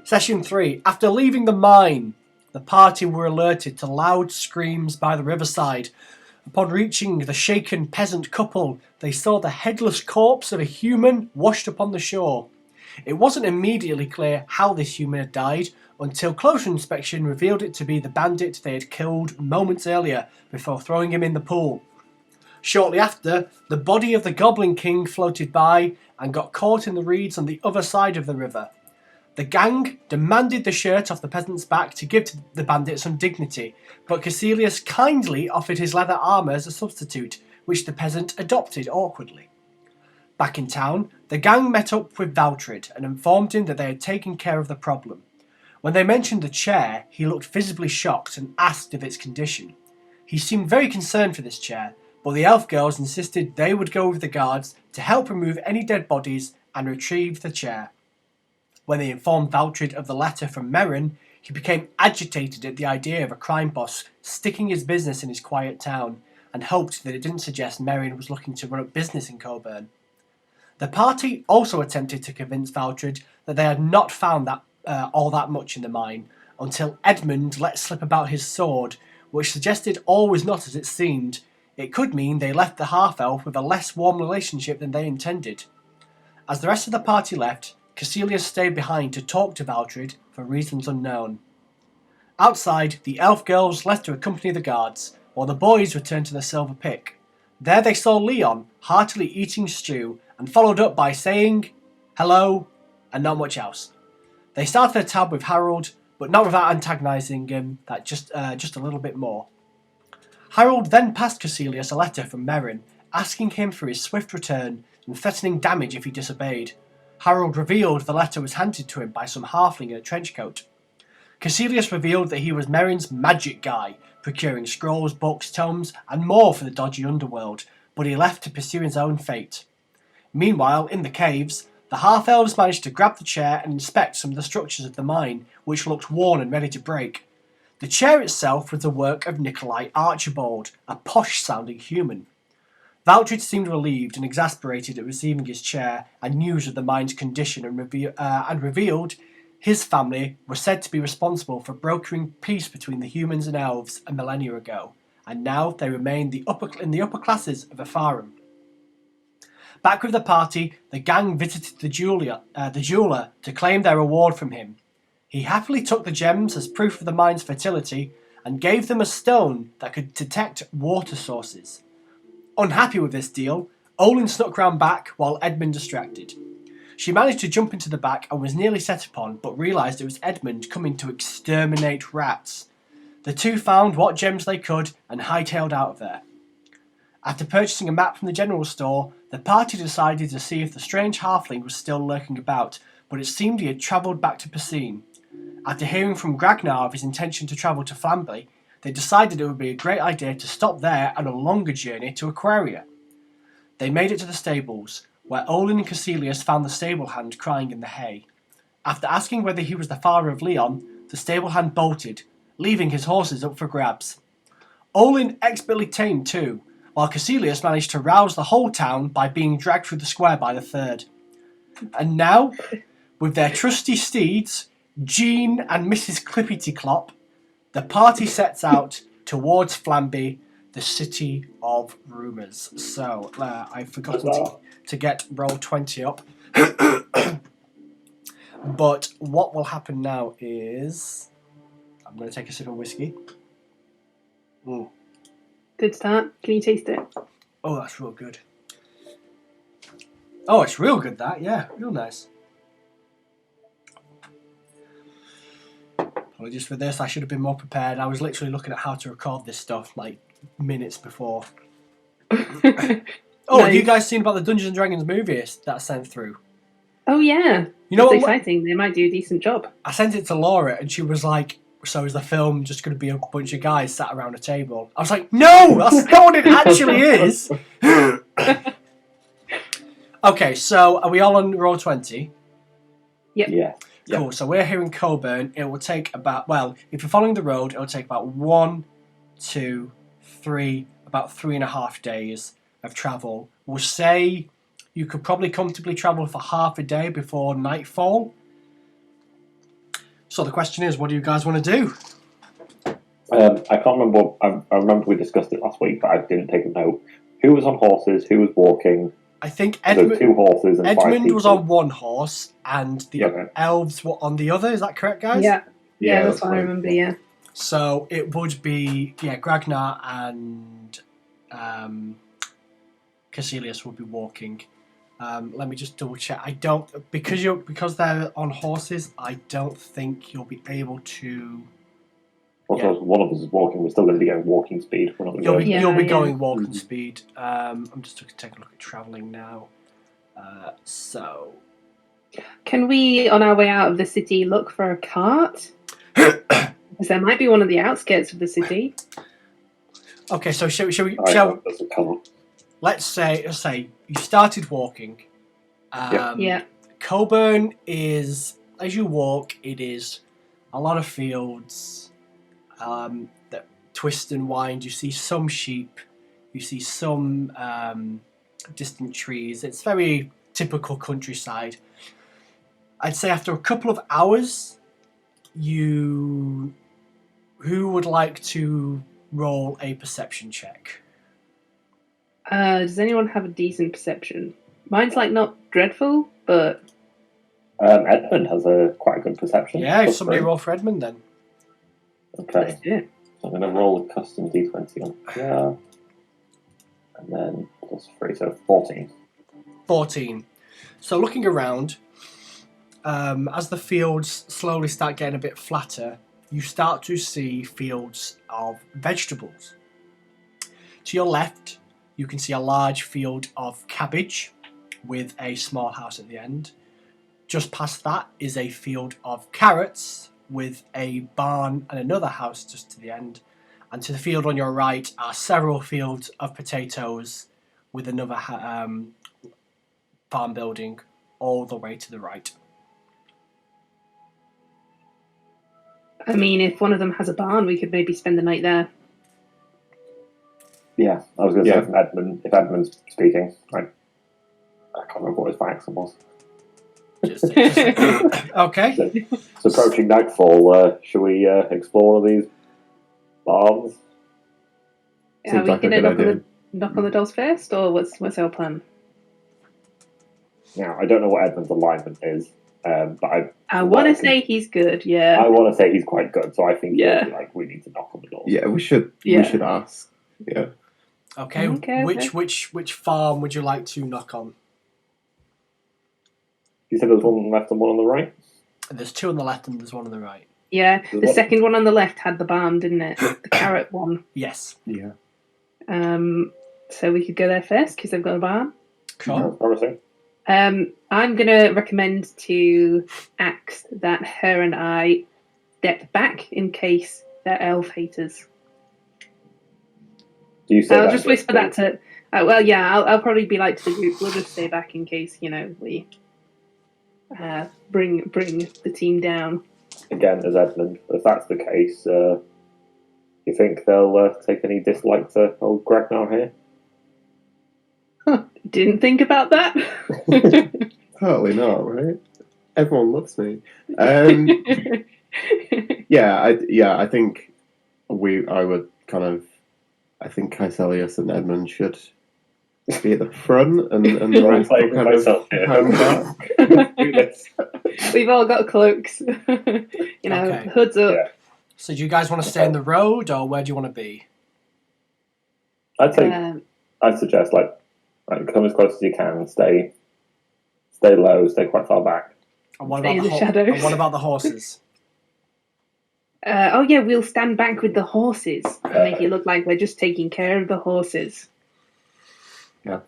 Session 3. After leaving the mine, the party were alerted to loud screams by the riverside. Upon reaching the shaken peasant couple, they saw the headless corpse of a human washed upon the shore. It wasn't immediately clear how this human had died until closer inspection revealed it to be the bandit they had killed moments earlier before throwing him in the pool. Shortly after, the body of the Goblin King floated by and got caught in the reeds on the other side of the river. The gang demanded the shirt off the peasant's back to give to the bandit some dignity, but Caecilius kindly offered his leather armour as a substitute, which the peasant adopted awkwardly. Back in town, the gang met up with Valtrid and informed him that they had taken care of the problem. When they mentioned the chair, he looked visibly shocked and asked of its condition. He seemed very concerned for this chair, but the elf girls insisted they would go with the guards to help remove any dead bodies and retrieve the chair. When they informed Valtrid of the letter from Merrin, he became agitated at the idea of a crime boss sticking his business in his quiet town, and hoped that it didn't suggest Merrin was looking to run up business in Coburn. The party also attempted to convince Valtrid that they had not found all that much in the mine, until Edmund let slip about his sword, which suggested all was not as it seemed. It could mean they left the half-elf with a less warm relationship than they intended. As the rest of the party left, Caecilius stayed behind to talk to Valtrid for reasons unknown. Outside, the elf girls left to accompany the guards, while the boys returned to the Silver Pick. There they saw Leon heartily eating stew, and followed up by saying hello and not much else. They started a tab with Harold, but not without antagonising him just a little bit more. Harold then passed Caecilius a letter from Merrin, asking him for his swift return and threatening damage if he disobeyed. Harold revealed the letter was handed to him by some halfling in a trench coat. Caecilius revealed that he was Merrin's magic guy, procuring scrolls, books, tomes, and more for the dodgy underworld, but he left to pursue his own fate. Meanwhile, in the caves, the half-elves managed to grab the chair and inspect some of the structures of the mine, which looked worn and ready to break. The chair itself was the work of Nikolai Archibald, a posh-sounding human. Valtrid seemed relieved and exasperated at receiving his chair and news of the mine's condition, and revealed his family were said to be responsible for brokering peace between the humans and elves a millennia ago, and now they remained in the upper classes of Efarum. Back with the party, the gang visited the jeweller to claim their reward from him. He happily took the gems as proof of the mine's fertility and gave them a stone that could detect water sources. Unhappy with this deal, Olin snuck round back while Edmund distracted. She managed to jump into the back and was nearly set upon, but realised it was Edmund coming to exterminate rats. The two found what gems they could and hightailed out of there. After purchasing a map from the general store, the party decided to see if the strange halfling was still lurking about, but it seemed he had travelled back to Pacine. After hearing from Gragnar of his intention to travel to Flamby, they decided it would be a great idea to stop there on a longer journey to Aquaria. They made it to the stables, where Olin and Caecilius found the stable hand crying in the hay. After asking whether he was the father of Leon, the stable hand bolted, leaving his horses up for grabs. Olin expertly tamed too, while Caecilius managed to rouse the whole town by being dragged through the square by the third. And now, with their trusty steeds, Jean and Mrs. Clippity-Clop, the party sets out towards Flamby, the city of rumours. So, I've forgotten to get roll 20 up. But what will happen now is I'm going to take a sip of whiskey. Good start. Can you taste it? Oh, that's real good. Oh, it's real good, that. Yeah, real nice. Apologies for this. I should have been more prepared. I was literally looking at how to record this stuff like minutes before. Oh, nice. Have you guys seen about the Dungeons and Dragons movie that I sent through? Oh, yeah. You know it's exciting. They might do a decent job. I sent it to Laura and she was like, so is the film just going to be a bunch of guys sat around a table? I was like, no, that's not what it actually is. Okay, so are we all on roll 20? Yep. Yeah. Cool, so we're here in Coburn. It will take about, well, if you're following the road, it will take about 1, 2, 3, about 3.5 days of travel. We'll say you could probably comfortably travel for half a day before nightfall. So the question is, what do you guys want to do? I can't remember. I remember we discussed it last week, but I didn't take a note. Who was on horses? Who was walking? I think So 2 horses and 5 Edmund people. was on one horse, and the Yeah. elves were on the other. Is that correct, guys? Yeah, that's what I remember. Yeah. So it would be Gragnar and Caecilius would be walking. Let me just double check. I don't because they're on horses. I don't think you'll be able to. Also, one of us is walking. We're still going to be going walking speed. We're not going to You'll be going walking speed. I'm just taking a look at traveling now. So, Can we, on our way out of the city, look for a cart? Because there might be one of the outskirts of the city. okay. So shall we? That's a colour. Let's say you started walking. Yeah. Coburn is, as you walk, it is a lot of fields that twist and wind. You see some sheep, you see some distant trees. It's very typical countryside. I'd say after a couple of hours, who would like to roll a perception check? Does anyone have a decent perception? Mine's not dreadful, but Edmund has a quite good perception. Yeah, if Plus somebody 3. roll for Edmund then. Okay. let's do it. So I'm going to roll a custom d20 on here. And then plus 3, so 14. 14. So looking around, as the fields slowly start getting a bit flatter, you start to see fields of vegetables. To your left, you can see a large field of cabbage with a small house at the end. Just past that is a field of carrots with a barn and another house just to the end. And to the field on your right are several fields of potatoes with another farm building all the way to the right. I mean, if one of them has a barn, we could maybe spend the night there. Yeah, I was going to say if Edmund's speaking, I can't remember what his accent was. Okay. So it's approaching nightfall. Should we explore these barns? Are we going to knock on the doors first, or what's our plan? Now, I don't know what Edmund's alignment is, but I want to say he's good. Yeah. I want to say he's quite good, so I think we need to knock on the door. Yeah, we should. We should ask. Yeah. Okay. Which farm would you like to knock on? You said there's one on the left and one on the right? There's 2 on the left and there's 1 on the right. Yeah, the second one on the left had the barn, didn't it? The carrot one. Yes. Yeah. So we could go there first because they've got a barn. Sure. Promising. I'm going to recommend to Axe that her and I step back in case they're elf haters. Do you say I'll that just whisper that to... I'll probably be like to the group, we'll just stay back in case, we bring the team down. Again, as Edmund, if that's the case, do you think they'll take any dislike to old Gragnar here? Didn't think about that. Totally not, right? Everyone loves me. I think I think Caecilius and Edmund should be at the front and the rest will kind of hang back. We've all got cloaks. Okay. Hoods up. Yeah. So do you guys want to stay in the road or where do you want to be? I'd suggest come as close as you can, stay low, stay quite far back. And what Stay about in the shadows. And what about the horses? We'll stand back with the horses and make it look like we're just taking care of the horses. Yeah.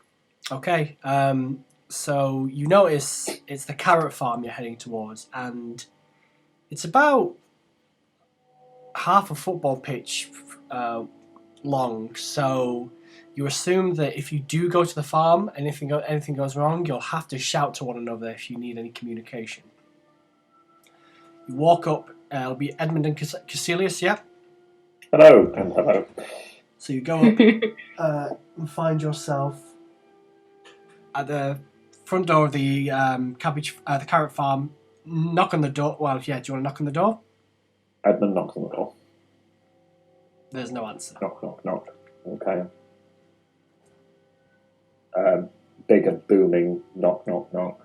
Okay. So you notice it's the carrot farm you're heading towards, and it's about half a football pitch long. So you assume that if you do go to the farm, anything goes wrong, you'll have to shout to one another if you need any communication. You walk up. It'll be Edmund and Caecilius, yeah? Hello, and hello. So you go up and find yourself at the front door of the the carrot farm. knock on the door. Well, yeah, do you want to knock on the door? Edmund knocks on the door. There's no answer. Knock, knock, knock. Okay. Big and booming knock, knock, knock.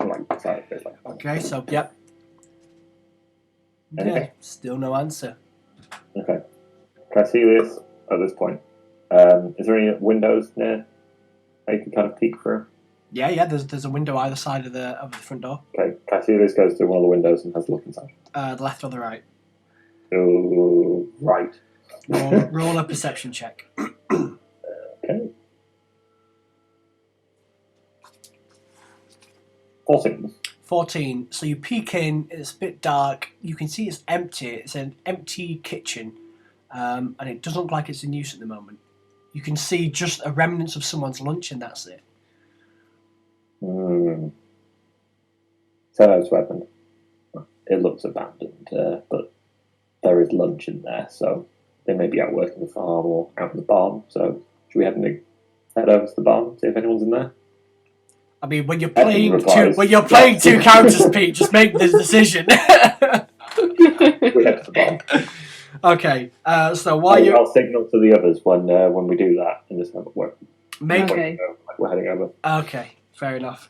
Like, sorry, it's like, Okay, so, yep. Anything? Yeah, still no answer. Okay. Can I see this at this point? Is there any windows near that you can kind of peek through? Yeah, there's a window either side of the front door. Okay. Can I see this goes through one of the windows and has a look inside? The left or the right. Oh, right. Roll a perception check. Okay. 14. 14. So you peek in, it's a bit dark. You can see it's empty. It's an empty kitchen. And it doesn't look like it's in use at the moment. You can see just a remnants of someone's lunch and that's it. So that's what happened. It looks abandoned, but there is lunch in there, so they may be out working the farm or out in the barn. So should we head over to the barn, see if anyone's in there? I mean, when you're Edmund playing replies, two characters, Pete, just make this decision. We head to the barn. Okay, so while you... I'll signal to the others when we do that in this moment. Okay. We're heading over. Okay, fair enough.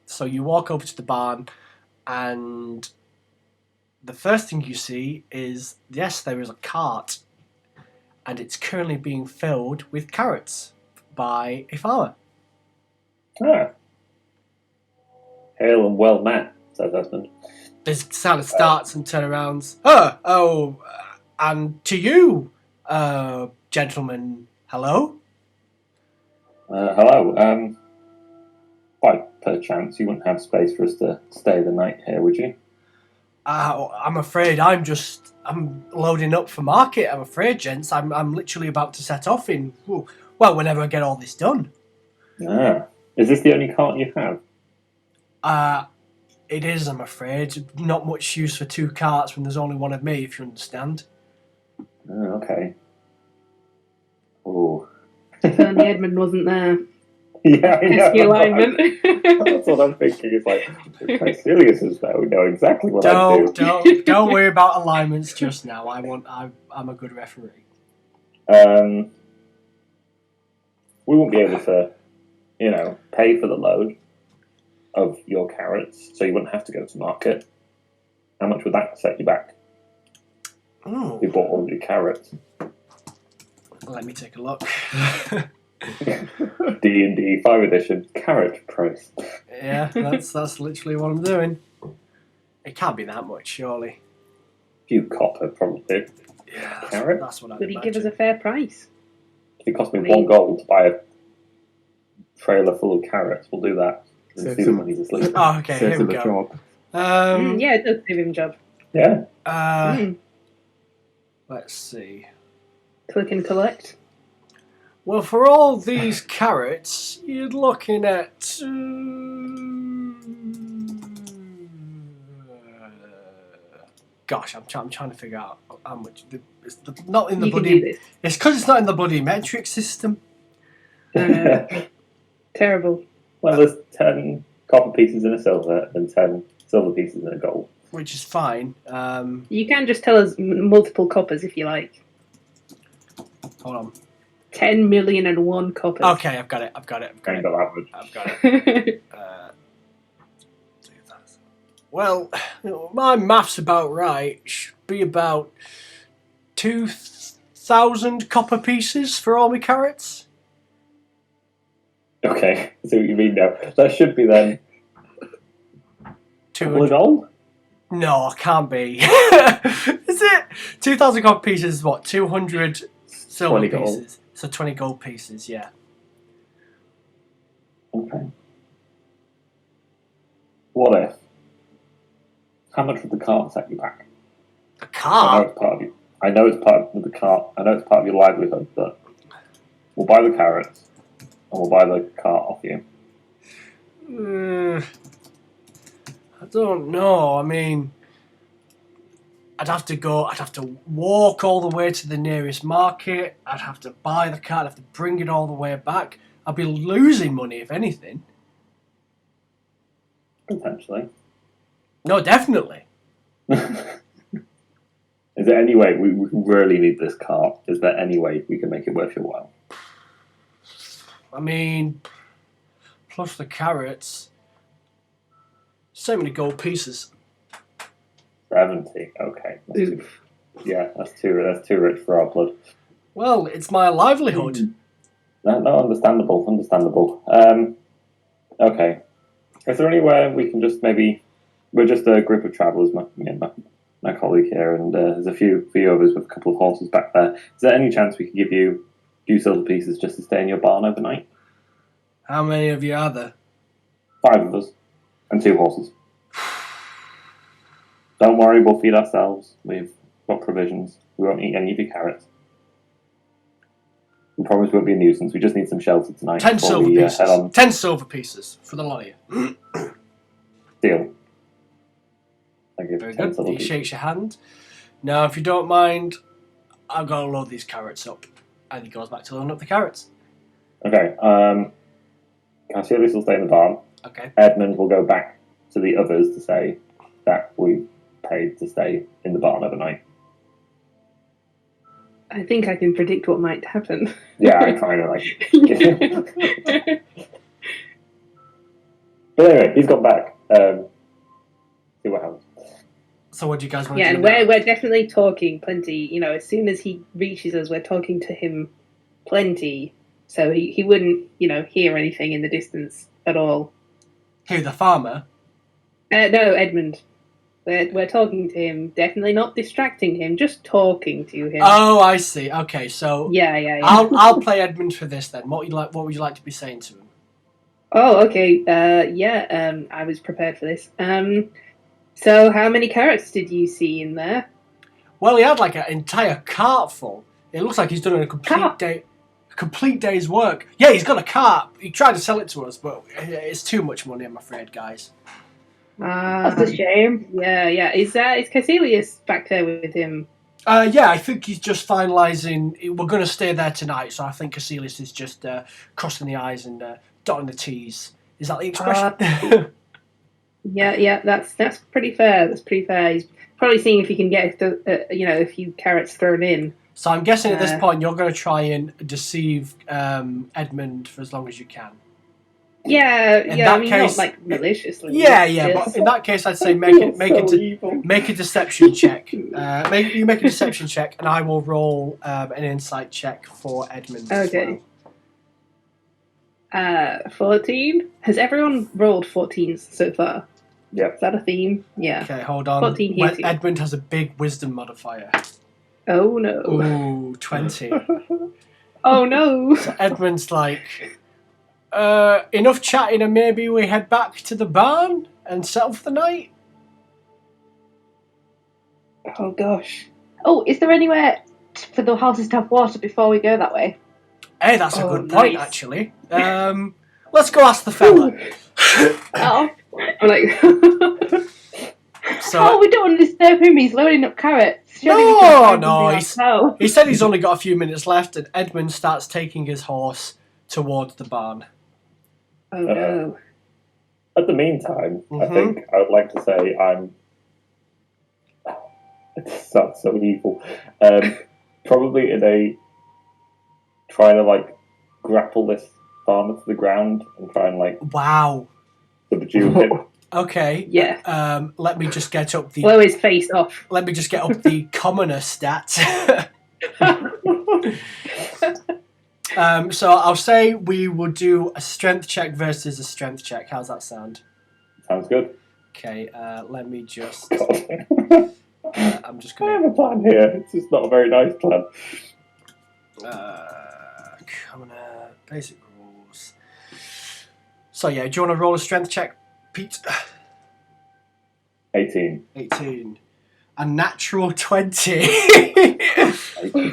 So you walk over to the barn, and the first thing you see is, yes, there is a cart, and it's currently being filled with carrots by a farmer. Ah. Hail and well met, says Esmond. This kind of starts and turnarounds. And to you, gentlemen, hello? Hello. By perchance, you wouldn't have space for us to stay the night here, would you? I'm afraid I'm loading up for market, I'm afraid, gents. I'm literally about to set off in, well, whenever I get all this done. Ah. Is this the only cart you have? It is, I'm afraid. Not much use for two carts when there's only one of me, if you understand. Oh, okay. Oh. If only Edmund wasn't there. Yeah, I know. Pesky alignment. That's what I'm thinking. It's like, if Caecilius is there, we know exactly what I do. Don't worry about alignments just now. I'm a good referee. We won't be able to, pay for the load of your carrots, so you wouldn't have to go to market. How much would that set you back? Ooh. You bought all your carrots. Let me take a look. D&D 5 edition carrot price. Yeah, that's literally what I'm doing. It can't be that much, surely. Few copper, probably. Yeah, Carrot? that's what I Would he give us a fair price? If it cost me 1 gold to buy a trailer full of carrots, we'll do that. And see the money's asleep. Oh, okay, Saves here him we a go. job. Yeah, it does save him a job. Yeah. Let's see. Click and collect. Well, for all these carrots, you're looking at... gosh, I'm trying to figure out how much... not in the You can do bloody... this. It's because it's not in the bloody metric system. Terrible. Well, there's 10 copper pieces in a silver and 10 silver pieces in a gold. Which is fine. You can just tell us multiple coppers if you like. Hold on. 10,000,001 coppers. Okay, I've got it. Kind of average. I've got it. 2,000. Well, my math's about right. Should be about 2,000 copper pieces for all my carrots. Okay, I see what you mean now. That should be then... 200. gold? No, it can't be. Is it? 2,000 copper pieces is what? 200 silver 20 gold. pieces. So 20 gold pieces, yeah. Okay. What if? How much would the cart set you back? The I know car? it's part of you. I know it's part of the cart. I know it's part of your livelihood, but we'll buy the carrots and we'll buy the cart off you. I don't know. I mean, I'd have to walk all the way to the nearest market. I'd have to buy the cart. I'd have to bring it all the way back. I'd be losing money, if anything. Potentially. No, definitely. Is there any way we really need this cart? Is there any way we can make it worth your while? I mean, plus the carrots. So many gold pieces. 70. Okay. That's too rich for our blood. Well, it's my livelihood. No, understandable. Okay. Is there anywhere we can just maybe... We're just a group of travellers, my colleague here, and there's a few of us with a couple of horses back there. Is there any chance we could give you a few silver pieces just to stay in your barn overnight? How many of you are there? 5 of us. And 2 horses. Don't worry, we'll feed ourselves. We've got provisions. We won't eat any of your carrots. We promise we won't be a nuisance. We just need some shelter tonight. 10 silver pieces. Head on. 10 silver pieces for the lot of you. Deal. Thank you. Very good. He shakes your hand. Now, if you don't mind, I've got to load these carrots up. And he goes back to loading up the carrots. Okay. Cassius will stay in the barn. Okay. Edmund will go back to the others to say that we paid to stay in the barn overnight. I think I can predict what might happen. Yeah, I kind of like. But anyway, he's gone back. See what happens. So what do you guys want to Yeah, do? and we're definitely talking plenty. You know, as soon as he reaches us, we're talking to him plenty. So he wouldn't, hear anything in the distance at all. Who, the farmer? No, Edmund. We're talking to him. Definitely not distracting him. Just talking to him. Oh, I see. Okay, so Yeah. I'll play Edmund for this then. What would you like to be saying to him? Oh, okay. I was prepared for this. So how many carrots did you see in there? Well, he had like an entire cart full. It looks like he's done a complete day's work. Yeah, he's got a cart. He tried to sell it to us, but it's too much money, I'm afraid, guys. That's a shame. Yeah. Is Caecilius back there with him? Yeah, I think he's just finalising. We're going to stay there tonight, so I think Caecilius is just crossing the I's and dotting the T's. Is that the expression? Yeah. That's pretty fair. He's probably seeing if he can get a few carrots thrown in. So I'm guessing at this point you're going to try and deceive Edmund for as long as you can. Yeah. I mean, case, not like maliciously. Yeah. But in that case, I'd say make a deception check. Make a deception check, and I will roll an insight check for Edmund. Okay. 14. Has everyone rolled 14s so far? Yeah. Is that a theme? Yeah. Okay, hold on. 14 here too. Edmund has a big wisdom modifier. Oh no. Ooh, 20. Oh no. So Edmund's like, enough chatting and maybe we head back to the barn and settle for the night? Oh gosh. Oh, is there anywhere for the horses to have water before we go that way? Hey, that's a good point, nice. actually. Let's go ask the fella. Oh. I'm like So, We don't want to disturb him. He's loading up carrots. Surely we can find no, something else. he said he's only got a few minutes left, and Edmund starts taking his horse towards the barn. oh no. At the meantime, I Mhm. think I would like to say I'm... It sounds so evil. Probably trying to grapple this farmer to the ground and try and Wow. subdue him. Okay. Yeah. Let me just get up the. Blow his face off. Let me just get up the commoner stat. So I'll say we will do a strength check versus a strength check. How's that sound? Sounds good. Okay. Let me just. God. I'm just I have gonna. a plan here. It's just not a very nice plan. Commoner basic rules. So yeah, do you want to roll a strength check, Pete? 18. 18. A natural 20.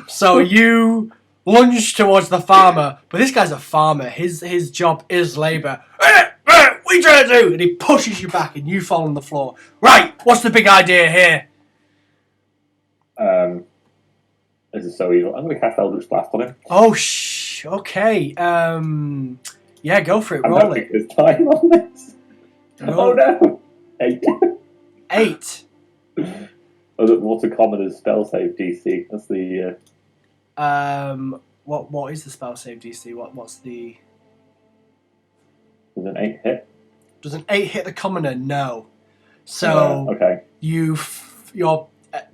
So you lunge towards the farmer, but this guy's a farmer. His job is labour. What are you trying to do? And he pushes you back and you fall on the floor. Right, what's the big idea here? This is so evil. I'm going to cast Eldritch Blast on him. Oh, okay. Yeah, go for it. I'm Roll having it. his time on this. Roll. Oh no. 8. 8. What's a commoner's spell save DC? That's the. What is the spell save DC? What's the? Does an 8 hit? Does an 8 hit the commoner? No. So okay. Your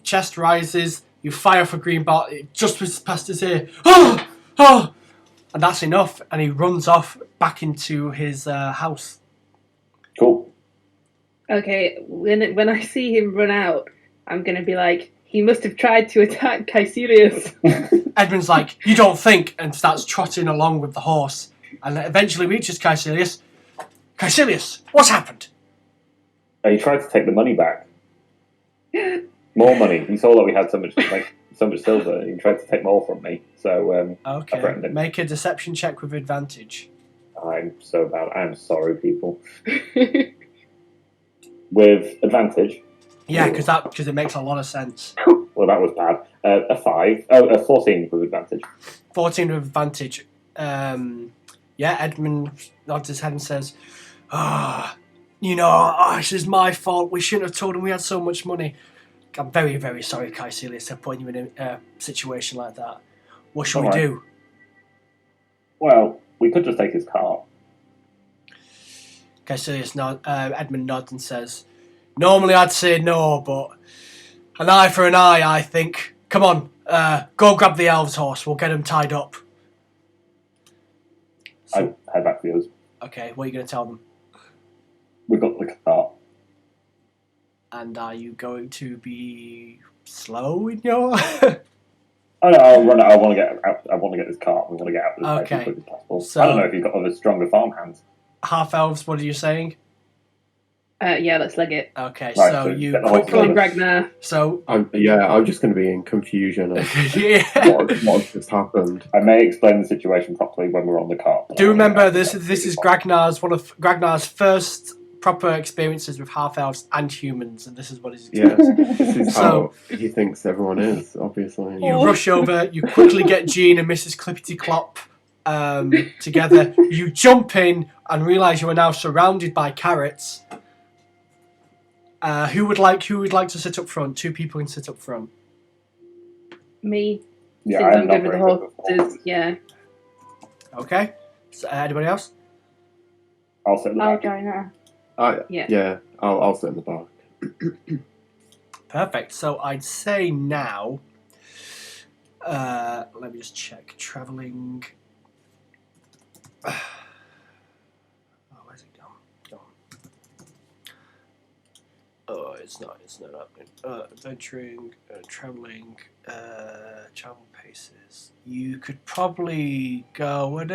chest rises. You fire for green bot. It just was past his ear. Oh, oh, and that's enough. And he runs off back into his house. Cool. Okay, when I see him run out, I'm going to be like, he must have tried to attack Caecilius. Edmund's like, you don't think, and starts trotting along with the horse. And eventually reaches Caecilius. Caecilius, what's happened? He tried to take the money back. More money. He saw that we had so much silver. He tried to take more from me. So I threatened him. Make a deception check with advantage. I'm so bad. I'm sorry, people. With advantage. Yeah, because it makes a lot of sense. Well, that was bad. A 5. Oh, a 14 with advantage. 14 with advantage. Edmund nods his head and says, this is my fault. We shouldn't have told him we had so much money. I'm very, very sorry, Caecilius, for putting you in a situation like that. What should we do? Well, we could just take his car. Caecilius Edmund nods and says, normally I'd say no, but an eye for an eye, I think. Come on, go grab the elves' horse. We'll get him tied up. I head back to the others. Okay, what are you going to tell them? We've got the car. And are you going to be slow in your... Oh no, I'll run it. I want to get out. I want to get this car. We want to get out of this place as quick as possible. So, I don't know if you've got other stronger farm hands. Half elves, what are you saying? Yeah, let's leg it. Okay, right, so you Come on, quickly... Ragnar. So... I'm just going to be in confusion of what just happened. I may explain the situation properly when we're on the car. Do remember, this is Gragnar's one of Gragnar's first proper experiences with half elves and humans, and this is what he's experiencing. This is how he thinks everyone is, obviously. You rush over, you quickly get Jean and Mrs. Clippity Clop together. You jump in and realise you are now surrounded by carrots. Who would like to sit up front? 2 people can sit up front. Me. Yeah, Since I'm not good with the very good horses. Yeah. Okay. So, anybody else? I'll sit in the I'll back. join her. I'll sit in the back. Perfect. So I'd say now. Let me just check. Traveling. Where's it gone? Oh, it's not happening. Adventuring, traveling, travel paces. You could probably go at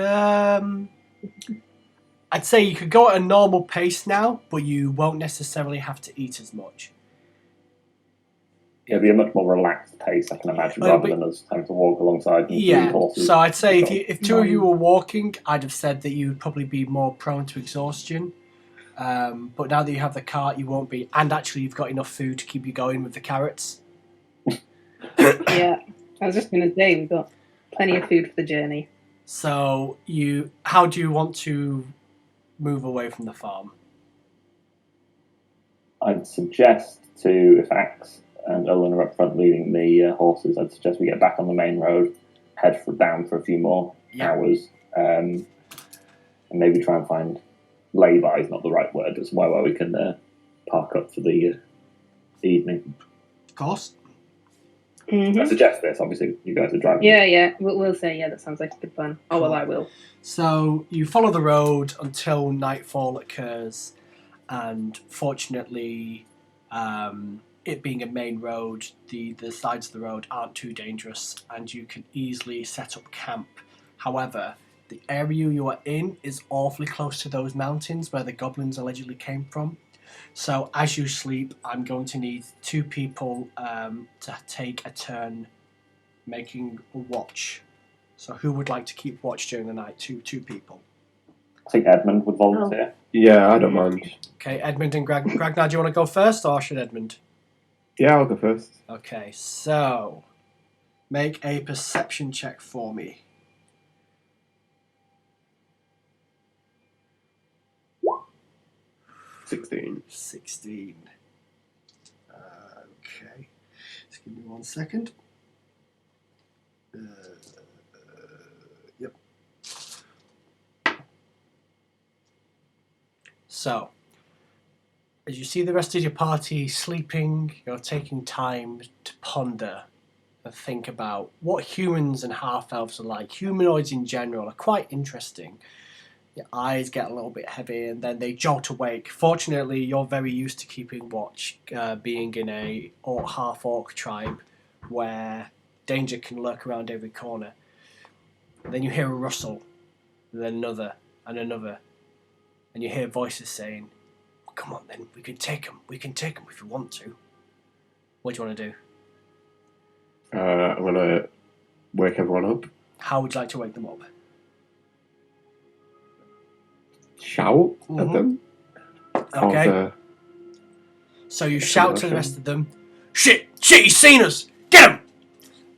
I'd say you could go at a normal pace now, but you won't necessarily have to eat as much. It'll be a much more relaxed pace, I can imagine, rather than us having to walk alongside horses. So I'd say if 2 of you were walking, I'd have said that you'd probably be more prone to exhaustion. But now that you have the cart, you won't be. And actually, you've got enough food to keep you going with the carrots. Yeah. I was just going to say, we've got plenty of food for the journey. So how do you want to move away from the farm? I'd suggest if Axe and Owen are up front leading the horses, I'd suggest we get back on the main road, head down for a few more hours, and maybe try and find lay-by is not the right word, but somewhere where we can park up for the evening. Of course. Mm-hmm. I suggest this, obviously you guys are driving. Yeah. We'll say, that sounds like a good plan. Oh, well, I will. So you follow the road until nightfall occurs, and fortunately, it being a main road, the sides of the road aren't too dangerous, and you can easily set up camp. However, the area you are in is awfully close to those mountains where the goblins allegedly came from. So as you sleep, I'm going to need 2 people to take a turn making a watch. So who would like to keep watch during the night? Two people. I think Edmund would volunteer. Yeah, I don't mind. Okay, Edmund and Ragnar, do you want to go first, or should Edmund? Yeah, I'll go first. Okay, so make a perception check for me. 16. 16. Just give me 1 second. Yep. So, as you see the rest of your party sleeping, you're taking time to ponder and think about what humans and half-elves are like. Humanoids in general are quite interesting. Your eyes get a little bit heavy and then they jolt awake. Fortunately, you're very used to keeping watch, being in a half-orc tribe where danger can lurk around every corner. And then you hear a rustle, and then another, and another. And you hear voices saying, "Come on then, we can take them if you want to." What do you want to do? I'm going to wake everyone up. How would you like to wake them up? Shout at them. Okay. So you shout to the rest of them, Shit, he's seen us! Get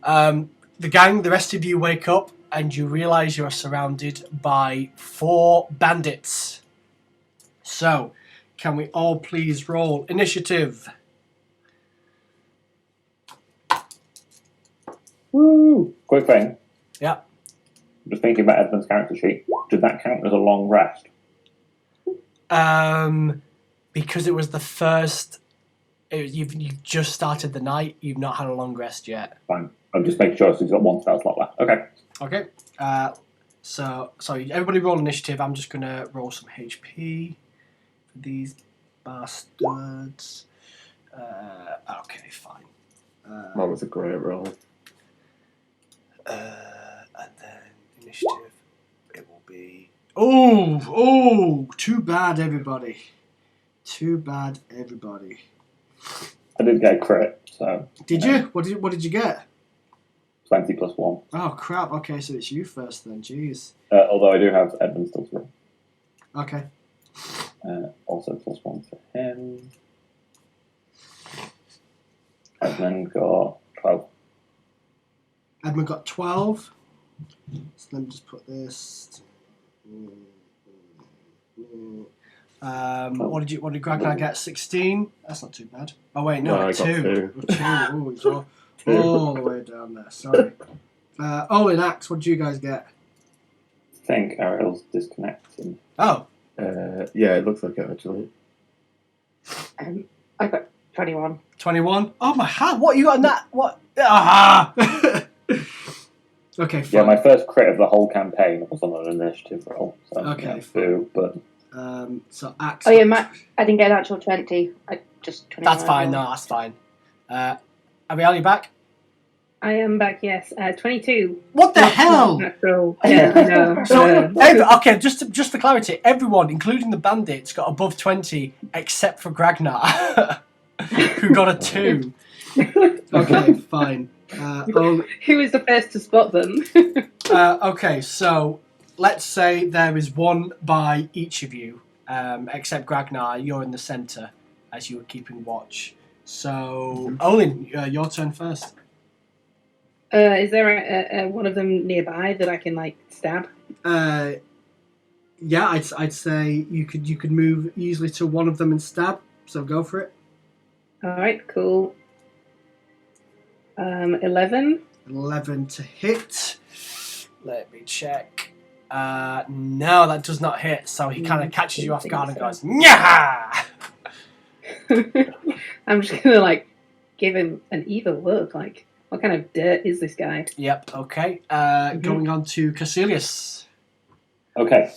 him! The rest of you wake up and you realise you are surrounded by 4 bandits. So, can we all please roll initiative? Woo! Quick thing. Yeah. I'm just thinking about Edmund's character sheet. Did that count as a long rest? Because it was the first... You've just started the night. You've not had a long rest yet. Fine. I'm just making sure he's got 1 spell slot left. Okay. Okay. Sorry, everybody roll initiative. I'm just going to roll some HP for these bastards. Okay, fine. That was a great roll. And then initiative, it will be... Oh, too bad, everybody. Too bad, everybody. I did get a crit, so... Did you? What did you get? 20 plus 1. Oh, crap. Okay, so it's you first then. Jeez. Although I do have Edmund still through. Okay. Also plus 1 for him. Edmund got 12. Edmund got 12. So let me just put this. What did Gragnar get? 16? That's not too bad. Oh wait, no, I got 2. 2. 2. Oh, he's all the way down there. Sorry. Olin, Axe, what did you guys get? I think Ariel's disconnecting. Oh. Yeah, it looks like it actually. I got 21. 21? Oh my hand, what you got in that? What? Ah! Okay, fine. Yeah, my first crit of the whole campaign was on an initiative roll. So Okay, fine. But so Axe. Oh yeah, I didn't get an actual 20. I just 21. That's fine, no, that's fine. Ariel, you back? I am back, yes. 22. What the hell? Natural. Yeah, I know. So, okay, just for clarity, everyone, including the bandits, got above 20 except for Gragnar, who got a 2. Okay, fine. Who was the first to spot them? Okay, so let's say there is 1 by each of you, except Gragnar, you're in the centre as you were keeping watch. So, Olin, your turn first. Is there one of them nearby that I can stab? Yeah, I'd say you could move easily to one of them and stab. So go for it. All right, cool. 11. 11 to hit. Let me check. No, that does not hit. So he kind of catches you off guard and goes, "Nyaha!" I'm just gonna give him an evil look. What kind of dirt is this guy? Yep. Okay. Going on to Caecilius. Okay.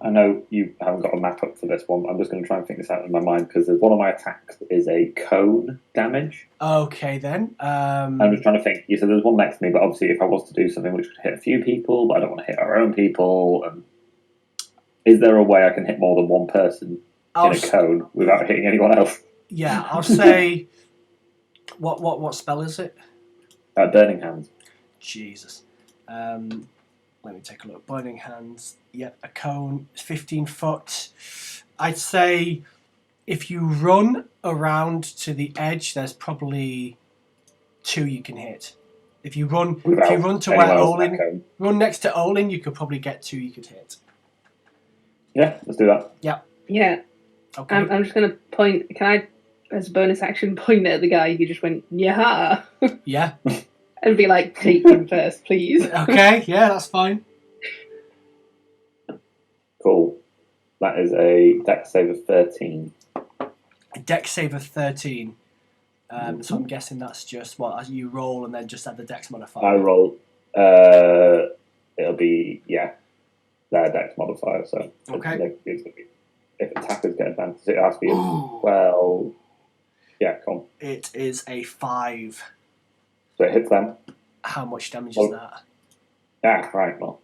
I know you haven't got a map up for this one. I'm just going to try and think this out in my mind because one of my attacks is a cone damage. Okay, then. I'm just trying to think. You said there's one next to me, but obviously if I was to do something which would hit a few people, but I don't want to hit our own people, is there a way I can hit more than one person in a cone without hitting anyone else? Yeah, I'll say... What spell is it? Burning Hands. Jesus. Let me take a look. Burning Hands. Yep, a cone. 15 foot. I'd say if you run around to the edge, there's probably 2 you can hit. If you run to where Olin, run next to Olin, you could probably get 2 you could hit. Yeah, let's do that. Yep. Yeah. Okay. I'm just going to point. Can I as a bonus action, point at the guy who just went, yeah. Yeah. And be like, take him first, please. Okay, yeah, that's fine. Cool. That is a dex save of 13. Dex save of 13. So I'm guessing that's just what, as you roll and then just add the dex modifier. I roll. It'll be, their dex modifier. So Okay. if attackers get advantage, it has to be 12. Yeah, come on. It is a 5. So it hits them. How much damage is that? Yeah, right. Well,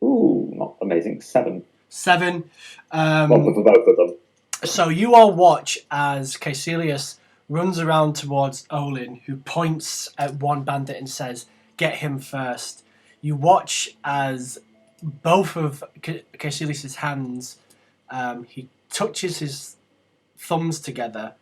ooh, not amazing. 7. 7. Well, for both of them. So you all watch as Caecilius runs around towards Olin, who points at one bandit and says, "Get him first." You watch as both of Caecilius' hands, he touches his thumbs together,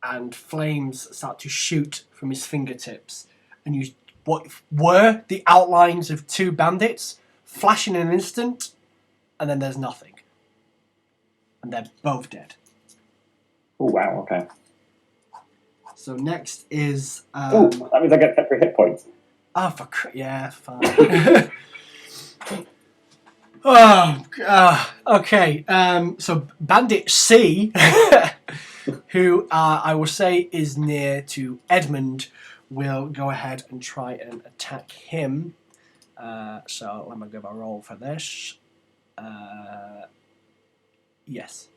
and flames start to shoot from his fingertips. And what were the outlines of 2 bandits flash in an instant, and then there's nothing. And they're both dead. Oh, wow, okay. So next is... that means I get temporary hit points. Oh, yeah, fine. Okay. So Bandit C, who I will say is near to Edmund, will go ahead and try and attack him. So let me give a roll for this. Yes.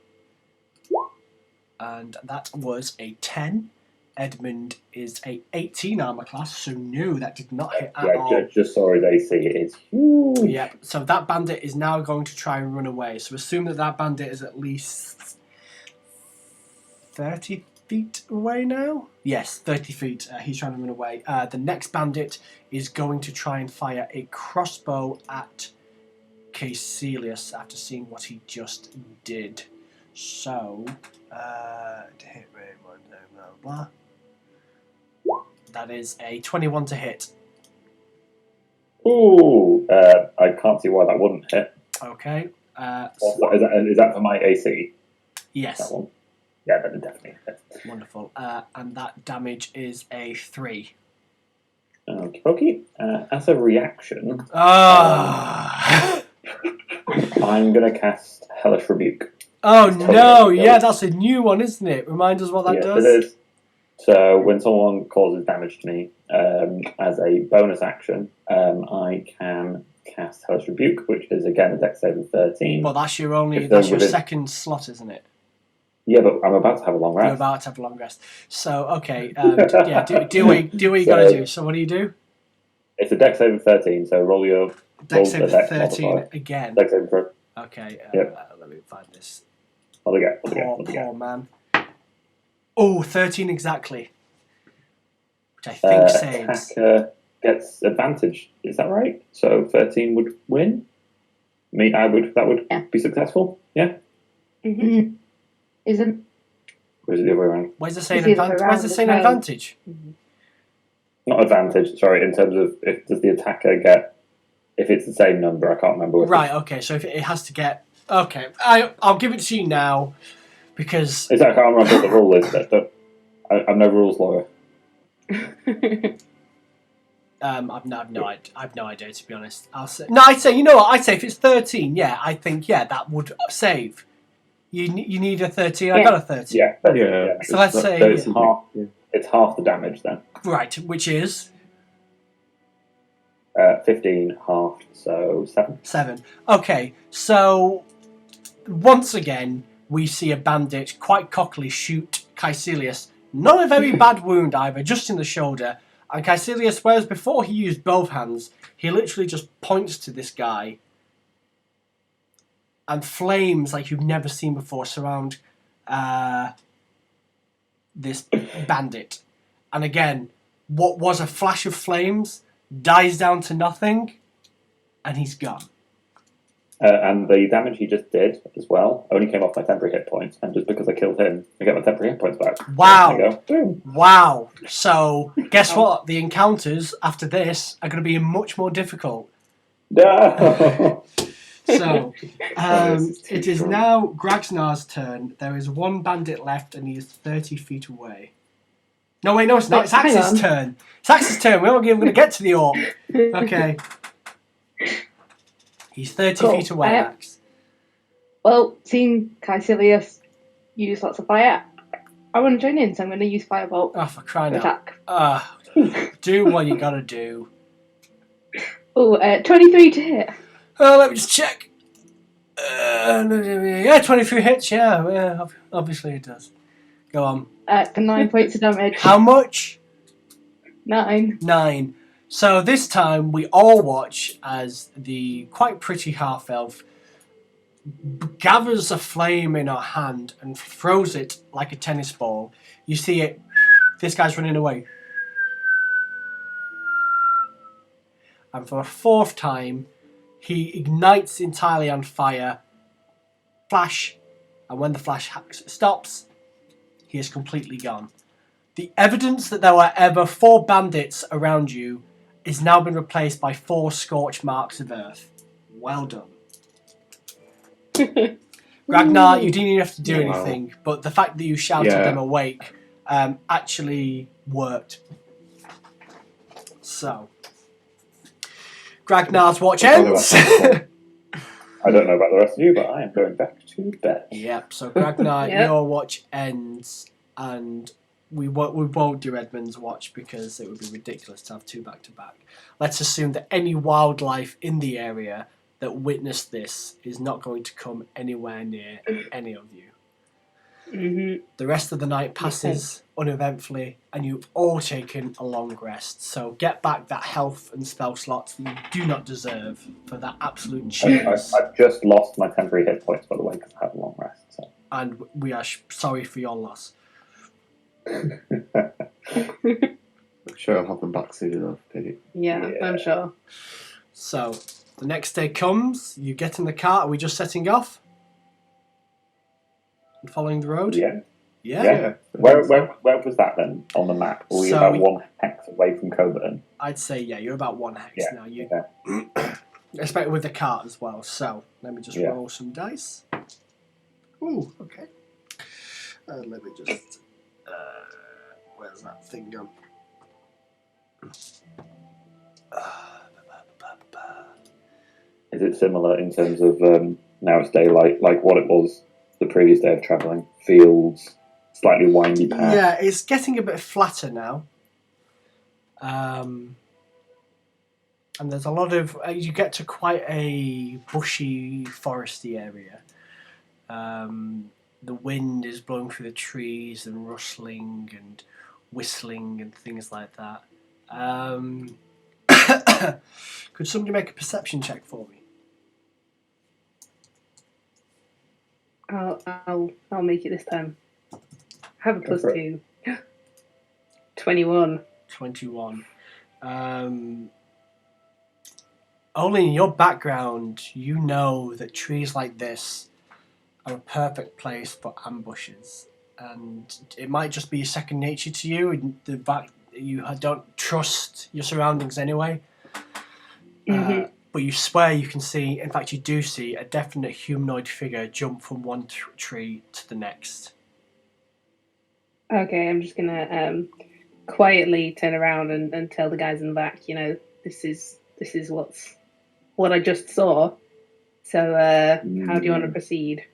And that was a 10. Edmund is a 18 armor class, so no, that did not hit at all. Just saw his AC. It is huge. Yeah, so that bandit is now going to try and run away. So assume that bandit is at least 30 feet away now? Yes, 30 feet. He's trying to run away. The next bandit is going to try and fire a crossbow at Caecilius after seeing what he just did. So, to hit blah, blah, blah. That is a 21 to hit. Ooh, I can't see why that wouldn't hit. Okay. Is that for my AC? Yes. That one? Yeah, that would definitely hit. Wonderful. And that damage is a 3. Okay. As a reaction, Ah. I'm going to cast Hellish Rebuke. Oh no! Yeah, that's a new one, isn't it? Remind us what that does. It is. So when someone causes damage to me, as a bonus action, I can cast Hellish Rebuke, which is again a dex save of 13. Well, that's your second slot, isn't it? Yeah, but I'm about to have a long rest. You're about to have a long rest. So okay, do what you got to do. So what do you do? It's a dex save of 13. So roll your dex save of 13 again. Dex save for. Okay. Let me find this. Poor man. Oh, 13 exactly. Which I think saves. Attacker gets advantage. Is that right? So 13 would win? That would be successful? Yeah? Mm-hmm. Isn't. Or is it the other way around? Why is it saying advantage? Mm-hmm. Not advantage, sorry, in terms of does the attacker get, if it's the same number, I can't remember. Right, okay, so if it has to get, okay, I'll give it to you now, because... I can't remember what the rule is, I'm no rules lawyer. I've no idea, to be honest. I'd say, you know what, I'd say if it's 13, I think, that would save. You need a 13, I got a 13. Yeah. So let's say... It's half the damage then. Right, which is? 15 halved, so 7. 7. Okay, so once again, we see a bandit quite cockily shoot Caecilius. Not a very bad wound either, just in the shoulder. And Caecilius, whereas before he used both hands, he literally just points to this guy. And flames like you've never seen before surround this bandit. And again, what was a flash of flames dies down to nothing, and he's gone. And the damage he just did as well only came off my temporary hit points, and just because I killed him, I get my temporary hit points back. Wow. Wow. So, guess what? The encounters after this are going to be much more difficult. No. So, this is too it is strong. now Gragnar's turn. There is one bandit left, and he is 30 feet away. No, wait, no, it's not. It's Hang Axe's on. turn. It's Axe's turn. We're not even going to get to the orc. Okay. He's 30 Cool. feet away, Axe. Well, seeing Caecilius use lots of fire, I want to join in, so I'm going to use Firebolt Oh, for crying to out. attack. Do what you got to do. Oh, 23 to hit. Let me just check. Yeah, 23 hits. Yeah, obviously it does. Go on. For 9 points of damage. How much? 9. 9. So this time we all watch as the quite pretty half-elf gathers a flame in her hand and throws it like a tennis ball. You see it. This guy's running away. And for a 4th time, he ignites entirely on fire. Flash. And when the flash stops, he is completely gone. The evidence that there were ever 4 bandits around you is now been replaced by 4 scorched marks of earth. Well done. Ragnar, you didn't even have to do anything, but the fact that you shouted them awake actually worked. So, Ragnar's watch ends. I don't know about the rest of you, but I am going back to bed. Yep, so Ragnar, your watch ends, and we won't do Edmund's watch because it would be ridiculous to have 2 back-to-back. Let's assume that any wildlife in the area that witnessed this is not going to come anywhere near any of you. Mm-hmm. The rest of the night passes uneventfully, and you've all taken a long rest. So get back that health and spell slots that you do not deserve for that absolute cheers. I've just lost my temporary hit points, by the way, because I had a long rest. So. And we are sorry for your loss. I'm sure I'll have them back soon enough, Pete. Yeah, I'm sure. So, the next day comes, you get in the car, are we just setting off? And following the road? Yeah. Yeah. Where was that then on the map? Were we about 1 hex away from Coburn? I'd say, you're about 1 hex now. You Okay. expect with the cart as well. So, let me just roll some dice. Ooh, okay. Let me just... where's that thing gone? Is it similar in terms of now it's daylight, like what it was the previous day of travelling? Fields, slightly windy path. Yeah, it's getting a bit flatter now. And there's a lot of... you get to quite a bushy, foresty area. The wind is blowing through the trees and rustling and whistling and things like that. Could somebody make a perception check for me? I'll make it this time. I have a +2. 21. 21. Only in your background, you know that trees like this are a perfect place for ambushes. And it might just be second nature to you, and the fact that you don't trust your surroundings anyway. Mm-hmm. But you swear you can see, in fact you do see, a definite humanoid figure jump from one tree to the next. Okay, I'm just gonna quietly turn around and tell the guys in the back, this is what I just saw. So how do you want to proceed?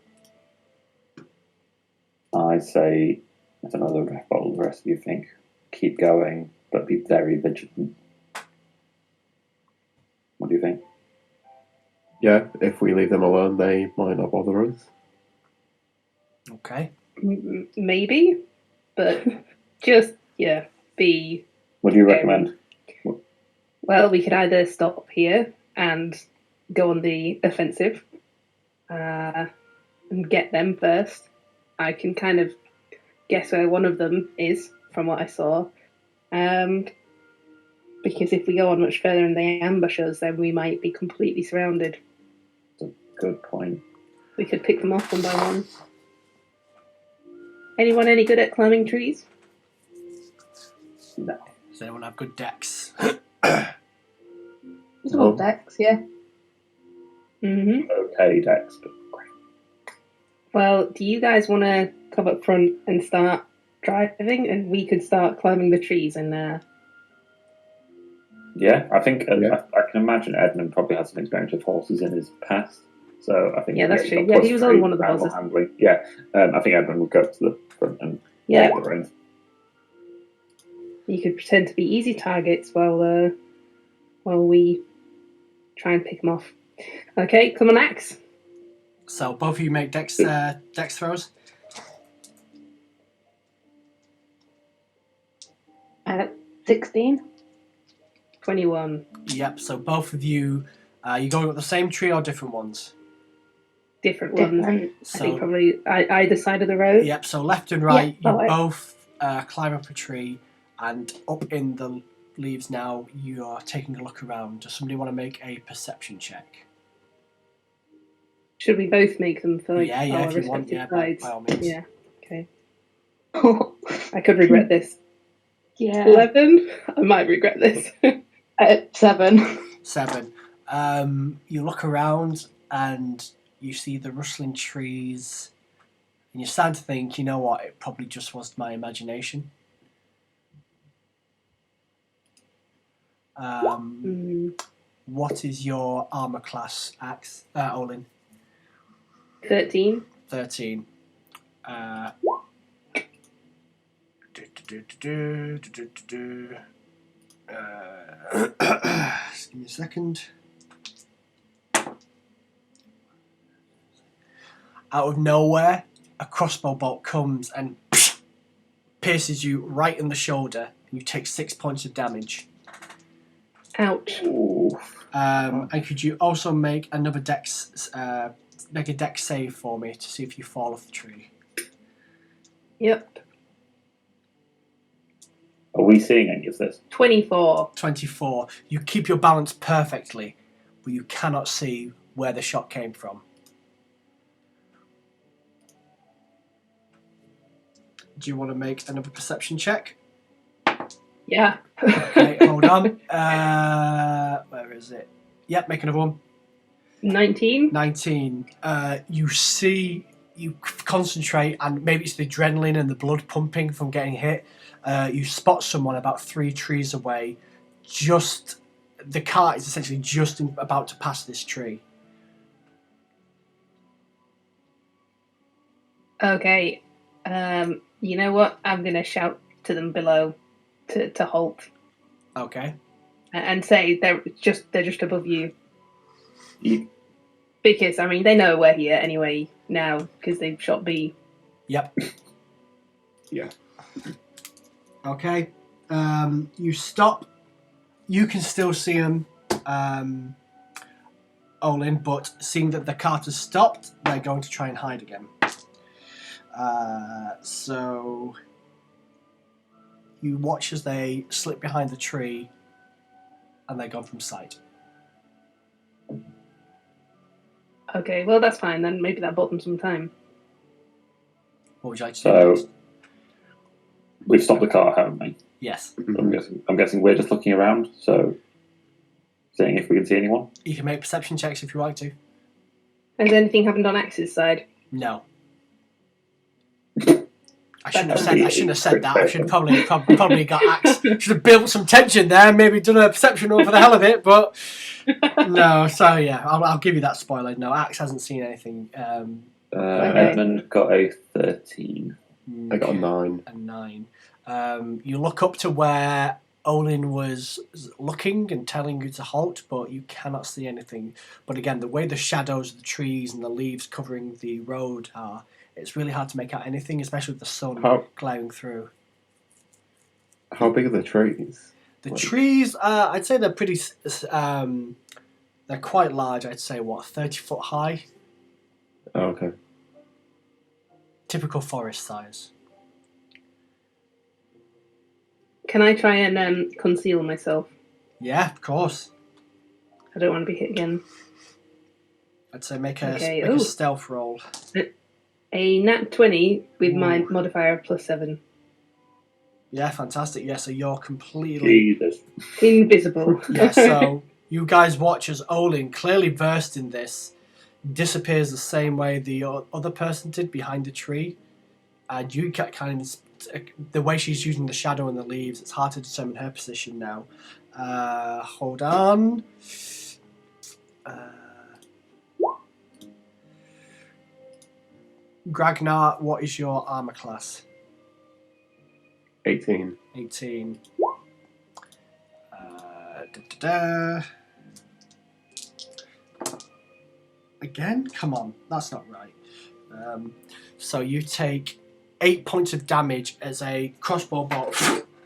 I say, I don't know what the rest of you think. Keep going, but be very vigilant. What do you think? Yeah, if we leave them alone, they might not bother us. Okay. Maybe, but just, be... What do you recommend? Well, we could either stop here and go on the offensive and get them first. I can kind of guess where one of them is from what I saw. Because if we go on much further and they ambush us, then we might be completely surrounded. That's a good point. We could pick them off one by one. Anyone any good at climbing trees? No. Does anyone have good decks? There's a lot of decks, yeah. Mm-hmm. Okay, Dex. But Well, do you guys want to come up front and start driving, and we could start climbing the trees and yeah, I think Yeah. I can imagine Edmund probably has some experience with horses in his past. So I think Yeah, that's he's true. got Yeah, he was on +3 one of the animal horses. handling. Yeah, I think Edmund would go to the front and Yeah. take the reins. You could pretend to be easy targets while we try and pick them off. Okay, come on, Axe. So both of you make dex throws. 16. 21. Yep. So both of you, you going up the same tree or different ones? Different ones. Different. I think So probably either side of the road. yep. So left and right, Yeah, you right. both climb up a tree, and up in the leaves now. You are taking a look around. Does somebody want to make a perception check? Should we both make them for Yeah, our if you want, respective by sides? all means. Yeah. Okay. I could regret this. Yeah. 11. I might regret this. 7. 7. You look around and you see the rustling trees, and you're starting to think, you know what, it probably just was my imagination. What is your armor class, Axe? Olin? 13. 13. Give me a second. Out of nowhere, a crossbow bolt comes and pierces you right in the shoulder, and you take 6 points of damage. Ouch. Ooh. And could you also make another dex save for me to see if you fall off the tree? Yep. Are we seeing any of this? 24. 24. You keep your balance perfectly, but you cannot see where the shot came from. Do you want to make another perception check? Yeah. Okay, hold on. Where is it? Yep, make another one. 19. 19. You see, you concentrate, and maybe it's the adrenaline and the blood pumping from getting hit. You spot someone about 3 trees away. The cart is essentially just about to pass this tree. Okay. You know what? I'm going to shout to them below to halt Okay. and say they're just above you. You, Because, I mean, they know we're here anyway now because they've shot B. Yep. Yeah. Okay. You stop. You can still see them, Olin, but seeing that the cart has stopped, they're going to try and hide again. So you watch as they slip behind the tree, and they're gone from sight. Okay, well, that's fine then. Maybe that bought them some time. What would you like to do So- next? we've stopped the car, haven't we? Yes. I'm guessing we're just looking around, so seeing if we can see anyone. You can make perception checks if you like to. Has anything happened on Axe's side? No. I shouldn't have said that. I should have probably got Axe. Should have built some tension there. Maybe done a perception roll for the hell of it, but no. So yeah, I'll give you that spoiler. No, Axe hasn't seen anything. Edmund got a 13. I got a 9. A 9. You look up to where Olin was looking and telling you to halt, but you cannot see anything. But again, the way the shadows of the trees and the leaves covering the road are, it's really hard to make out anything, especially with the sun glaring through. How big are the trees? The trees, I'd say they're pretty. They're quite large. I'd say 30 foot high. Oh, okay. Typical forest size. Can I try and conceal myself? Yeah, of course. I don't want to be hit again. I'd say make a Okay, stealth roll. A nat 20 with Ooh. my modifier of +7. Yeah, fantastic. Yeah, so you're completely Jesus. Invisible. yeah. So You guys watch as Olin, clearly versed in this, disappears the same way the other person did behind a tree. And you kind of, the way she's using the shadow and the leaves, it's hard to determine her position now. Hold on. Gragnar, what is your armor class? 18. 18. Again? Come on, that's not right. So you take 8 points of damage as a crossbow bolt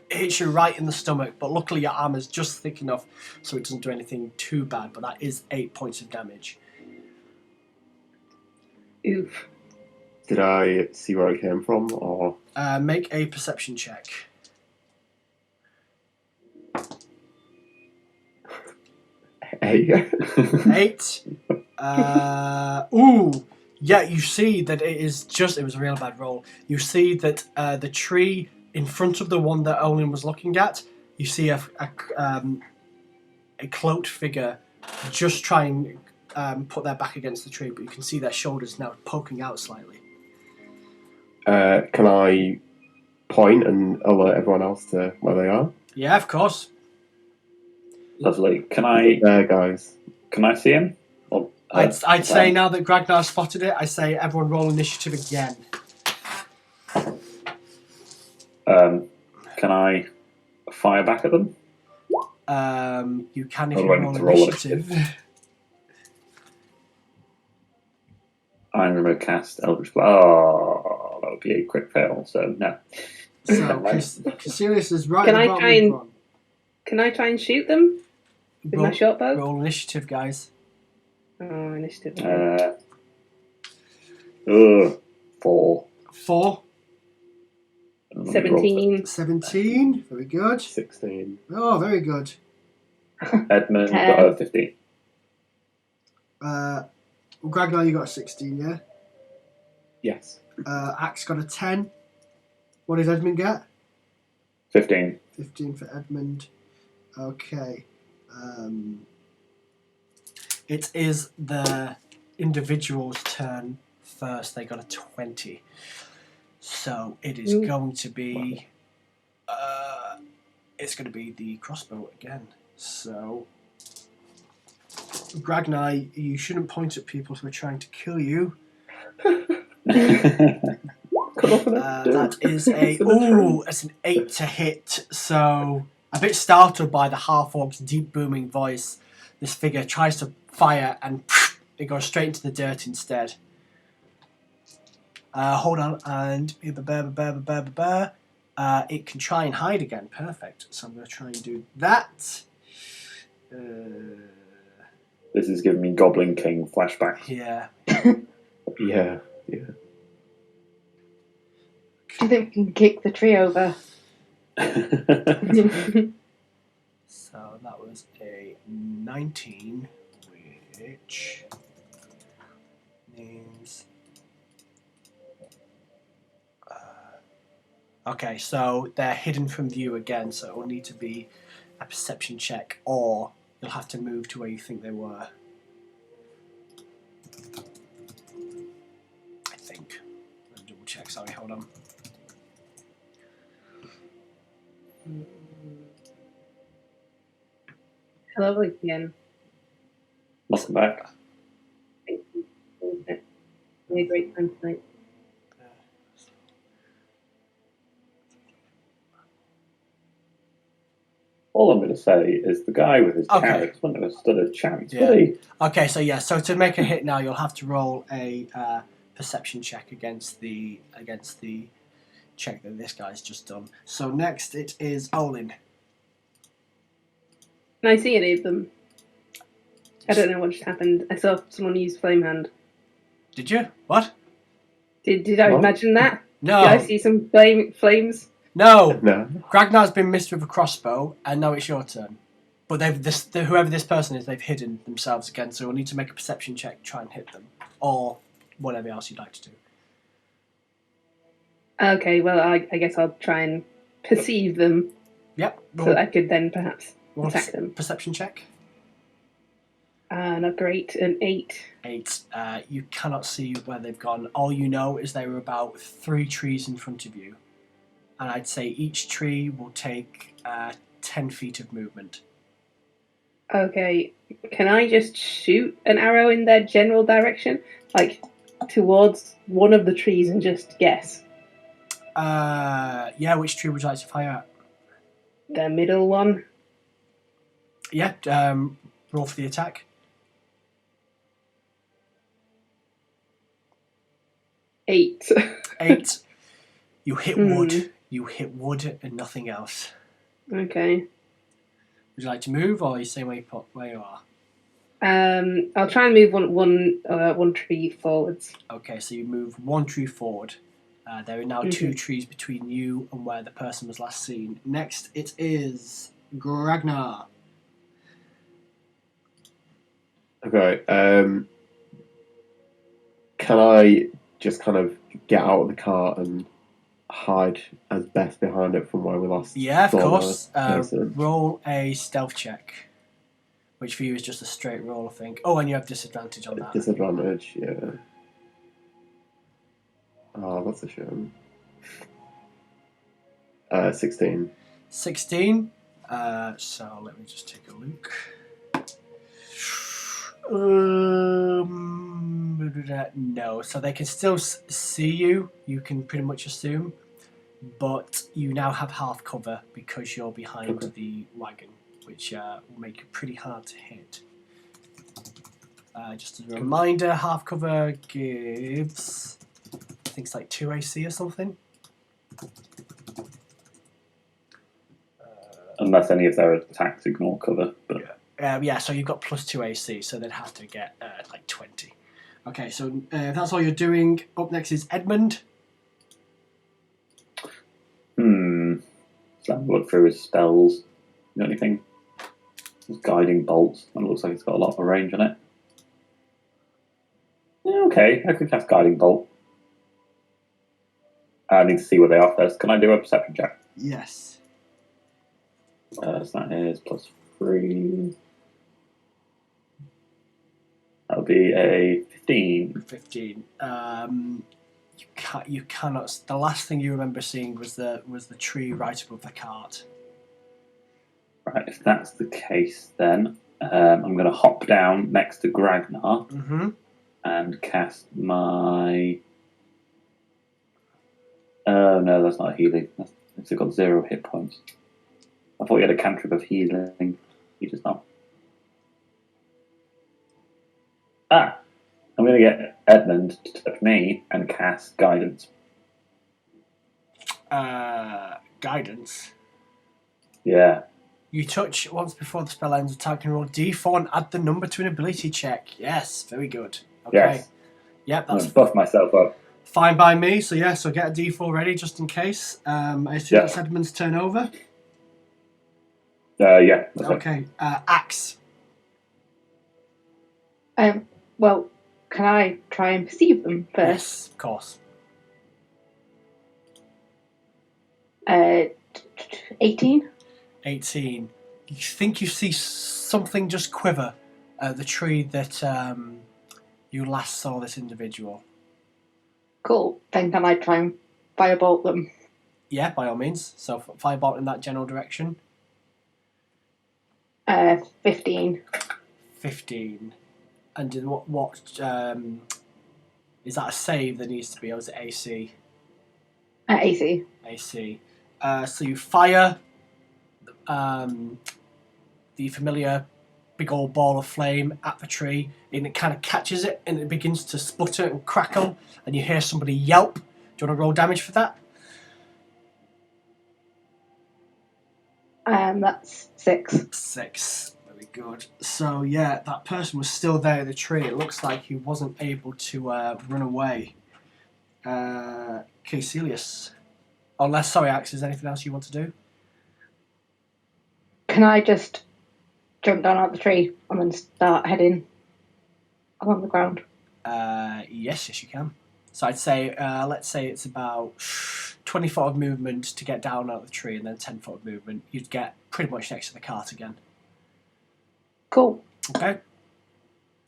hits you right in the stomach, but luckily your armor's just thick enough so it doesn't do anything too bad, but that is 8 points of damage. Oof. Did I see where it came from, or...? Make a perception check. 8. 8. Ooh. Yeah, you see that it was a real bad roll. You see that the tree in front of the one that Olin was looking at, you see a cloaked figure just trying put their back against the tree, but you can see their shoulders now poking out slightly. Can I point and alert everyone else to where they are? Yeah, of course. Lovely. Can I... There, guys. Can I see him? Or, I'd say now that Gragnar spotted it, I say everyone roll initiative again. Can I fire back at them? You can if Or you do I roll need to roll initiative. I'm going to cast Eldritch Blast. Oh, that would be a quick fail, so no. So, Casilius is right Can at I the bottom try of the and- front. Can I try and shoot them with my short bow? Roll initiative, guys. Oh, initiative. 4. 4. 17. 17. Very good. 16. Oh, very good. Edmund got a 15. Gragnar, you got a 16, yeah? Yes. Axe got a 10. What did Edmund get? 15. 15 for Edmund. Okay. It is the individual's turn first. They got a 20. So it is going to be... it's going to be the crossbow again. So... Gragnar, you shouldn't point at people who are trying to kill you. That is it's an 8 to hit. So a bit startled by the half-orc's deep booming voice, this figure tries to fire and it goes straight into the dirt instead. Hold on, and it can try and hide again. Perfect. So I'm going to try and do that. This is giving me Goblin King flashbacks. Yeah. Yeah. Do you think we can kick the tree over? So that was a 19, which means... okay, so they're hidden from view again, so it will need to be a perception check, or you'll have to move to where you think they were. I think. Let's double check, sorry, hold on. Hello again. Welcome back. Thank you. We had a great time tonight. All I'm going to say is the guy with his Okay. carrots wouldn't have stood a chance, Yeah. would he? Okay, so yeah, so to make a hit now, you'll have to roll a perception check against the check that this guy's just done. So next it is Olin. Can I see any of them? I don't know what just happened. I saw someone use flame hand. Did you? What? Did I What? imagine that? No. Did I see some flames? No. No. Gragnar's been missed with a crossbow, and now it's your turn. But whoever this person is, they've hidden themselves again, so we'll need to make a perception check to try and hit them. Or whatever else you'd like to do. Okay, well, I guess I'll try and perceive them Yep. so that I could then perhaps roll attack them. Perception check. Not great. An 8. 8. You cannot see where they've gone. All you know is they were about 3 trees in front of you. And I'd say each tree will take 10 feet of movement. Okay. Can I just shoot an arrow in their general direction? Like, towards one of the trees and just guess? Yeah, which tree would you like to fire at? The middle one? Yeah, roll for the attack. 8. 8. You hit wood. You hit wood and nothing else. Okay. Would you like to move, or are you staying where you are? I'll try and move one tree forwards. Okay, so you move 1 tree forward. There are now 2 trees between you and where the person was last seen. Next, it is Ragnar. Okay. Can I just kind of get out of the car and hide as best behind it from where we last Yeah, of saw course. the person? Roll a stealth check, which for you is just a straight roll, I think. Oh, and you have disadvantage on that. Disadvantage, yeah. Oh, that's a shame. 16. 16. So let me just take a look. No, so they can still see you. You can pretty much assume, but you now have half cover because you're behind the wagon, which will make it pretty hard to hit. Just as a reminder, half cover gives, I think it's like 2 AC or something. Unless any of their attacks ignore cover. But yeah, so you've got plus 2 AC, so they'd have to get like 20. Okay, so if that's all you're doing, up next is Edmund. So have a look through his spells. You know anything? His guiding bolts. And it looks like it's got a lot of range on it. Yeah, okay, I could cast guiding bolt. I need to see where they are first. Can I do a perception check? Yes. So that is +3. That'll be a 15. 15. You cannot. The last thing you remember seeing was the tree right above the cart. Right, if that's the case, then I'm going to hop down next to Gragnar and cast my. Oh no, that's not healing. It's got 0 hit points. I thought you had a cantrip of healing. You just not. I'm going to get Edmund to touch me and cast guidance. Guidance. Yeah. You touch once before the spell ends. Attack and roll D4 and add the number to an ability check. Yes, very good. Okay. Yes. Yep, I'm that's going to buff myself up. fine by me. So yeah, so get a D4 ready just in case. I assume that's Edmund's turn over. Yeah. Okay. Axe. Well, can I try and perceive them first? Yes, of course. 18. 18. You think you see something just quiver at the tree that you last saw this individual. Cool. Then can I try and firebolt them? Yeah, by all means. So firebolt in that general direction. 15. 15. And what is that a save that needs to be, or is it AC? AC. AC. So you fire the familiar big old ball of flame at the tree, and it kind of catches it, and it begins to sputter and crackle, and you hear somebody yelp. Do you want to roll damage for that? That's 6. 6. Very good. So yeah, that person was still there in the tree. It looks like he wasn't able to run away. Caecilius. Unless, sorry, Axe, is there anything else you want to do? Can I just jump down out the tree and then start heading along the ground? Yes, you can. So I'd say, let's say it's about 20 foot of movement to get down out of the tree, and then 10 foot of movement. You'd get pretty much next to the cart again. Cool. Okay.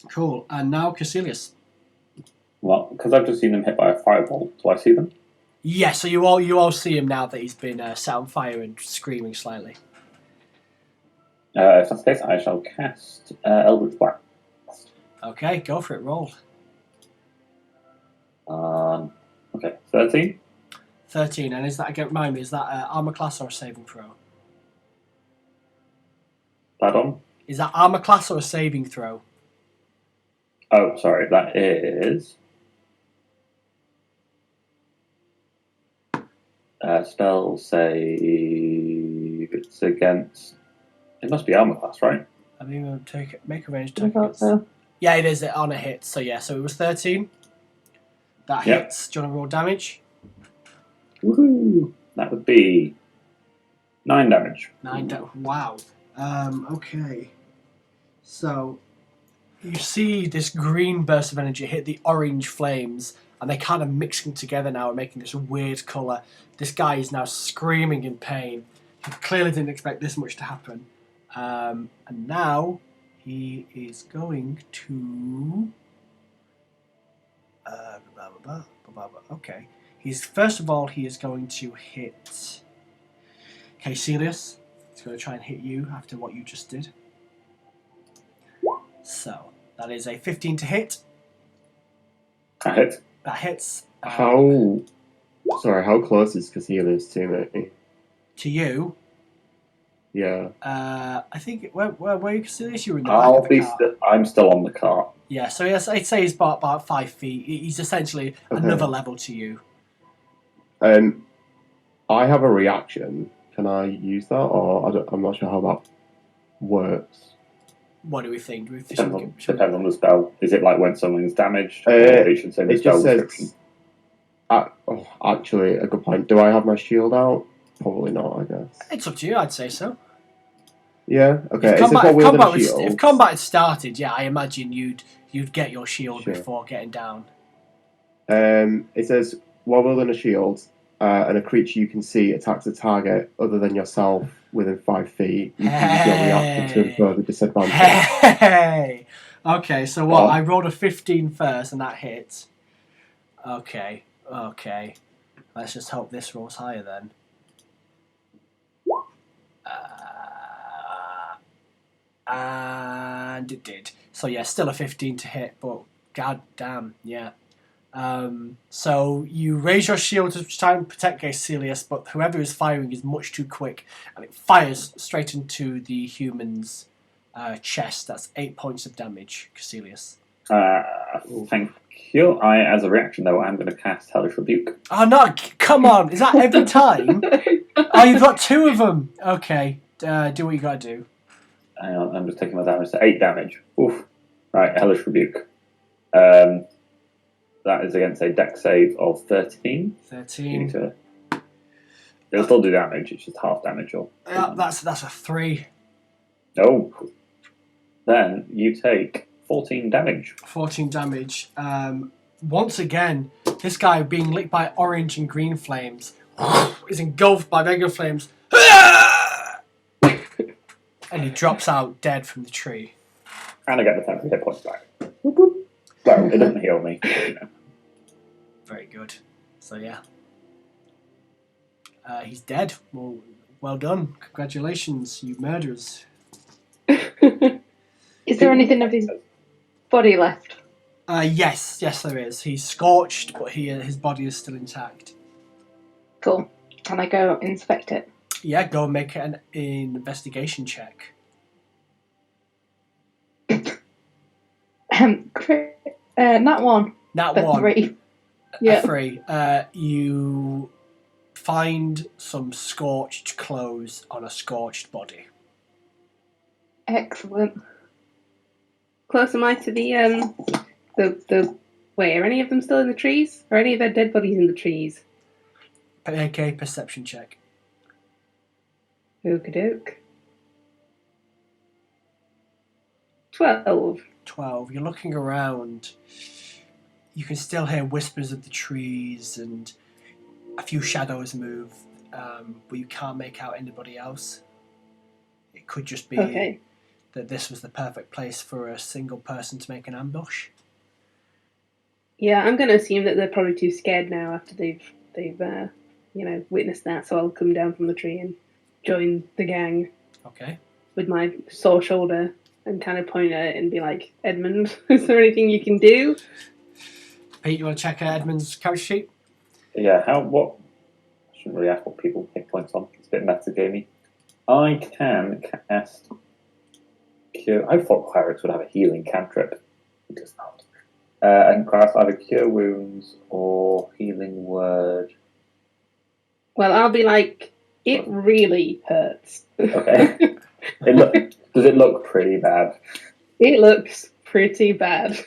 Cool. And now Caecilius. Well, because I've just seen them hit by a fireball, do I see them? Yeah, so you all see him now that he's been set on fire and screaming slightly. If that's the case, I shall cast Eldritch Blast. Okay, go for it. Roll. Okay, 13. 13, and is that, again, remind me, is that armor class or a saving throw? Pardon? Is that armor class or a saving throw? Oh, sorry, that is... spell save... It's against... It must be armor class, right? I mean, make a range I attack. thought so. Yeah, it is on a hit. So yeah, so it was 13. That Yep. hits. Do you want to roll damage? Woohoo! That would be 9 damage. 9 Wow. Okay. So you see this green burst of energy hit the orange flames, and they're kind of mixing together now and making this weird colour. This guy is now screaming in pain. He clearly didn't expect this much to happen. And now he is going to... Okay. First of all, he is going to hit Caecilius. He's going to try and hit you after what you just did. So, that is a 15 to hit. That hits. That hits. How close is Caecilius to me? To you. Yeah. I think, where were you, Caecilius? You were in the back of the car. I'm still on the cart. Yeah, so yes, I'd say he's about 5 feet. He's essentially another level to you. I have a reaction. Can I use that, or I'm not sure how that works. What do we think? Depends on the spell. Is it like when someone's damaged? It should say the It spell just description. says. Actually, a good point. Do I have my shield out? Probably not, I guess. It's up to you, I'd say so. Yeah. Okay. If combat had started, yeah, I imagine you'd get your shield Sure. before getting down. It says while wielding a shield, and a creature you can see attacks a target other than yourself within 5 feet, you can use your reaction to infer the disadvantage. Hey! Okay, so what? What? I rolled a 15 first, and that hit. Okay. Let's just hope this rolls higher then. And it did. So yeah, still a 15 to hit, but god damn, yeah. So you raise your shield to try and protect Caecilius, but whoever is firing is much too quick, and it fires straight into the human's chest. That's 8 points of damage, Caecilius. Thank you. As a reaction, though, I'm going to cast Hellish Rebuke. Oh no! Come on! Is that every time? Oh, you've got 2 of them. Okay, do what you got to do. Hang on, I'm just taking my damage. So 8 damage. Oof. Right, Hellish Rebuke. That is against a dex save of 13. 13. It'll still do damage. It's just half damage. Yeah, that's a 3. Oh. Then you take 14 damage. 14 damage. Once again, this guy being licked by orange and green flames is engulfed by regular flames. And he drops out dead from the tree. And I get the 10 hit points back. Well, it doesn't heal me. You know. Very good. So yeah. He's dead. Well done. Congratulations, you murderers. Is there anything of his body left? Yes, there is. He's scorched, but his body is still intact. Cool. Can I go inspect it? Yeah, go and make an investigation check. That one. That But one. 3. Yeah. 3. You find some scorched clothes on a scorched body. Excellent. Close am I to the wait, are any of them still in the trees? Are any of their dead bodies in the trees? Okay, perception check. Okie-doke. 12. 12. You're looking around. You can still hear whispers of the trees and a few shadows move, but you can't make out anybody else. It could just be that this was the perfect place for a single person to make an ambush. Yeah, I'm going to assume that they're probably too scared now after they've witnessed that. So I'll come down from the tree and join the gang Okay. with my sore shoulder and kind of point at it and be like, Edmund, is there anything you can do? Pete, you want to check Edmund's character sheet? Yeah, what? I shouldn't really ask what people hit points on. It's a bit metagamey. I can cast Cure. I thought clerics would have a healing cantrip. It does not. I can cast either Cure Wounds or Healing Word. Well, I'll be like, it really hurts. Okay. Does it look pretty bad? It looks pretty bad.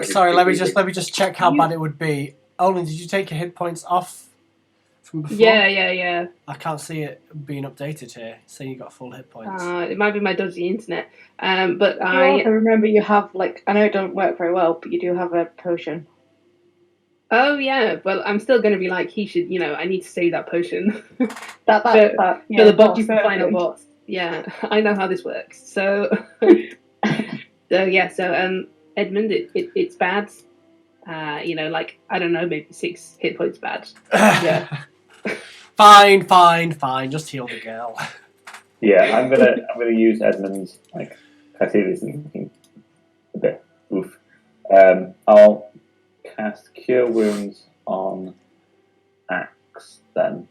Sorry, let me just check how bad it would be. Olin, did you take your hit points off from before? Yeah. I can't see it being updated here, saying you got full hit points. It might be my dodgy internet. But I also remember you have, I know it don't work very well, but you do have a potion. Oh, yeah. Well, I'm still going to be like, he should, I need to save that potion. For the boss, the final boss. Yeah, I know how this works. So, Edmund, it's bad. I don't know, maybe 6 hit points bad. Yeah. Fine. Just heal the girl. Yeah, I'm gonna use Edmund's I see this is looking a bit oof. I'll cast Cure Wounds on Axe then.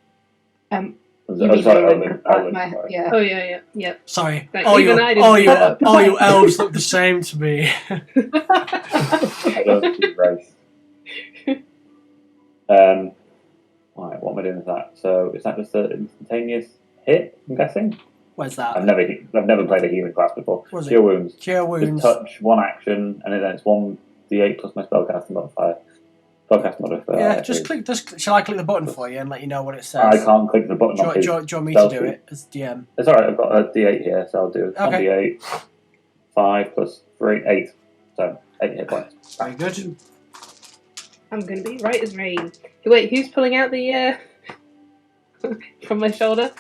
Yeah. Oh yeah. Sorry. Like, all even I didn't you pick up. elves look the same to me. I don't do race. Right, what am I doing with that? So is that just an instantaneous hit? I'm guessing. Where's that? I've never played a healing class before. Was it? Cure Wounds. Cure Wounds. Just touch, one action, and then it's 1d8 plus my spellcasting modifier. Yeah, just click. Shall I click the button for you and let you know what it says? I can't click the button. Do you want me to do it as DM? It's alright, I've got a d8 here, so I'll do Okay. 1d8, 5 plus 3, 8. So, 8 hit points. Very good. I'm going to be right as rain. Wait, who's pulling out the from my shoulder?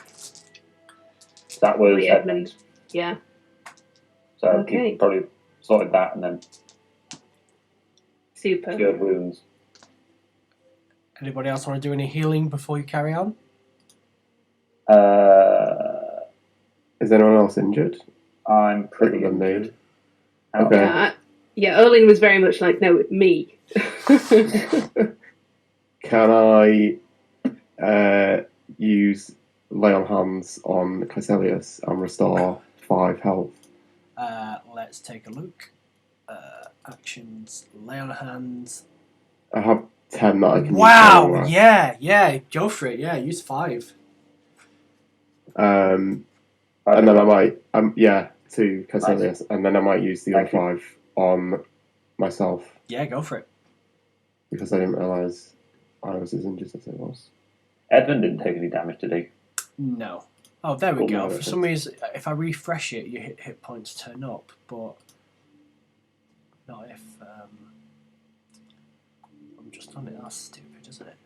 That was Edmund. Edmund. Yeah. So Okay. he probably sorted that and then Super. Cured Wounds. Anybody else want to do any healing before you carry on? Is anyone else injured? I'm pretty Other than me? injured. Okay. Yeah, Erling was very much like, no, me. Can I use Lay on Hands on Caecilius and restore 5 health? Let's take a look. Actions, lay on hands. I have 10 that I can use. Wow! anywhere. Yeah, go for it. Yeah, use 5. And then I might, to Caecilius, and then I might use the other 5 on myself Yeah, go for it. because I didn't realise I was as injured as I was. Edmund didn't take any damage today. No. Oh, there we Cool, go. no, For some reason, if I refresh it, your hit points turn up, but not if I'm just on it. That's stupid, isn't it?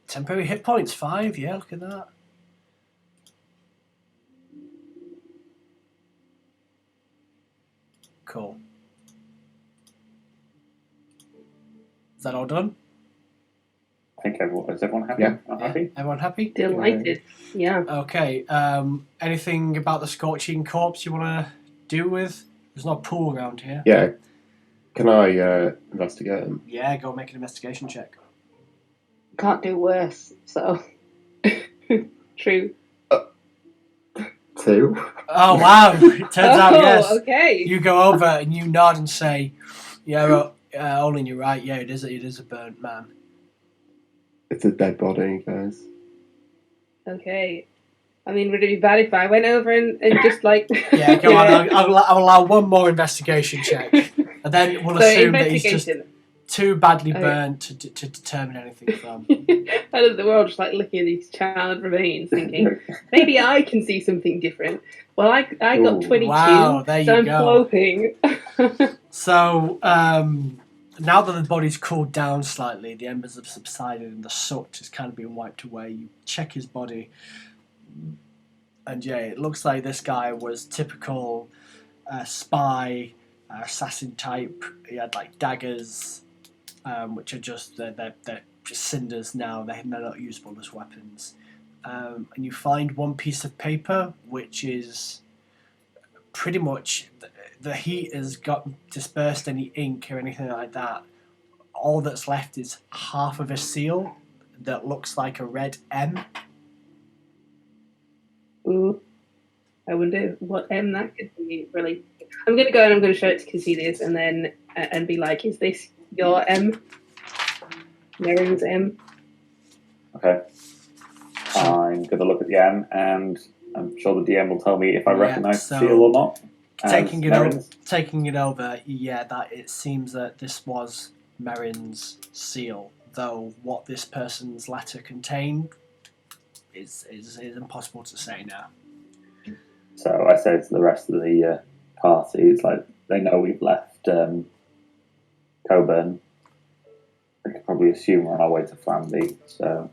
Temporary hit points 5. Yeah, look at that. Cool. Is that all done? I think is everyone happy? Yeah. I'm happy? Everyone happy? Delighted. Yeah. Okay. Anything about the scorching corpse you want to deal with? There's no pool around here. Yeah. Can I investigate him? Yeah, go make an investigation check. Can't do worse, so. True. 2. Oh wow! It turns out yes. Okay. You go over and you nod and say, "Yeah, Olin, you're right. Yeah, it is a burnt man." It's a dead body, guys. Okay. I mean, would it be bad if I went over and just like... Yeah, go on. I'll allow one more investigation check, and then we'll assume that he's just too badly burnt to determine anything from. I love that we're all just like looking at these charred remains, thinking maybe I can see something different. Well, I got 22, wow, there so you I'm go. hoping. So now that the body's cooled down slightly, the embers have subsided and the soot has kind of been wiped away. You check his body. And yeah, it looks like this guy was typical spy, assassin type. He had like daggers, which are just they're just cinders now. They're not usable as weapons. And you find one piece of paper, which is pretty much the heat has got dispersed any ink or anything like that. All that's left is half of a seal that looks like a red M. Ooh, I wonder what M that could be. Really, I'm going to go and I'm going to show it to Caecilius, and then and be like, "Is this your M? Marin's M?" Okay. I'm going to look at the M, and I'm sure the DM will tell me if I recognise the seal or not. Taking it over, yeah, that it seems that this was Marin's seal, though what this person's letter contained is impossible to say now. So I say to the rest of the party, it's like they know we've left Coburn. They could probably assume we're on our way to Flamby, so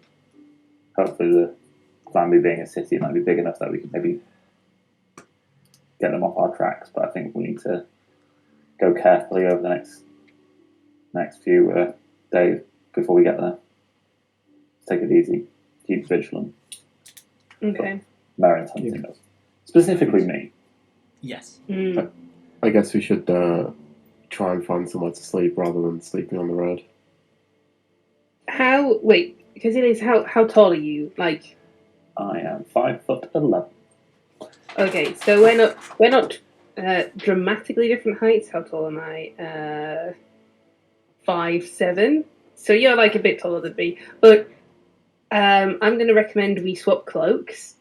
hopefully the Flamby being a city might be big enough that we can maybe get them off our tracks, but I think we need to go carefully over the next few days before we get there. Take it easy, keep vigilant. Okay. Marin's hunting us. Specifically me. Yes. I guess we should try and find somewhere to sleep rather than sleeping on the road. Caecilius, how tall are you? Like, I am 5'11". okay, so we're not dramatically different heights. How tall am I? 5'7". So you're like a bit taller than me, but I'm going to recommend we swap cloaks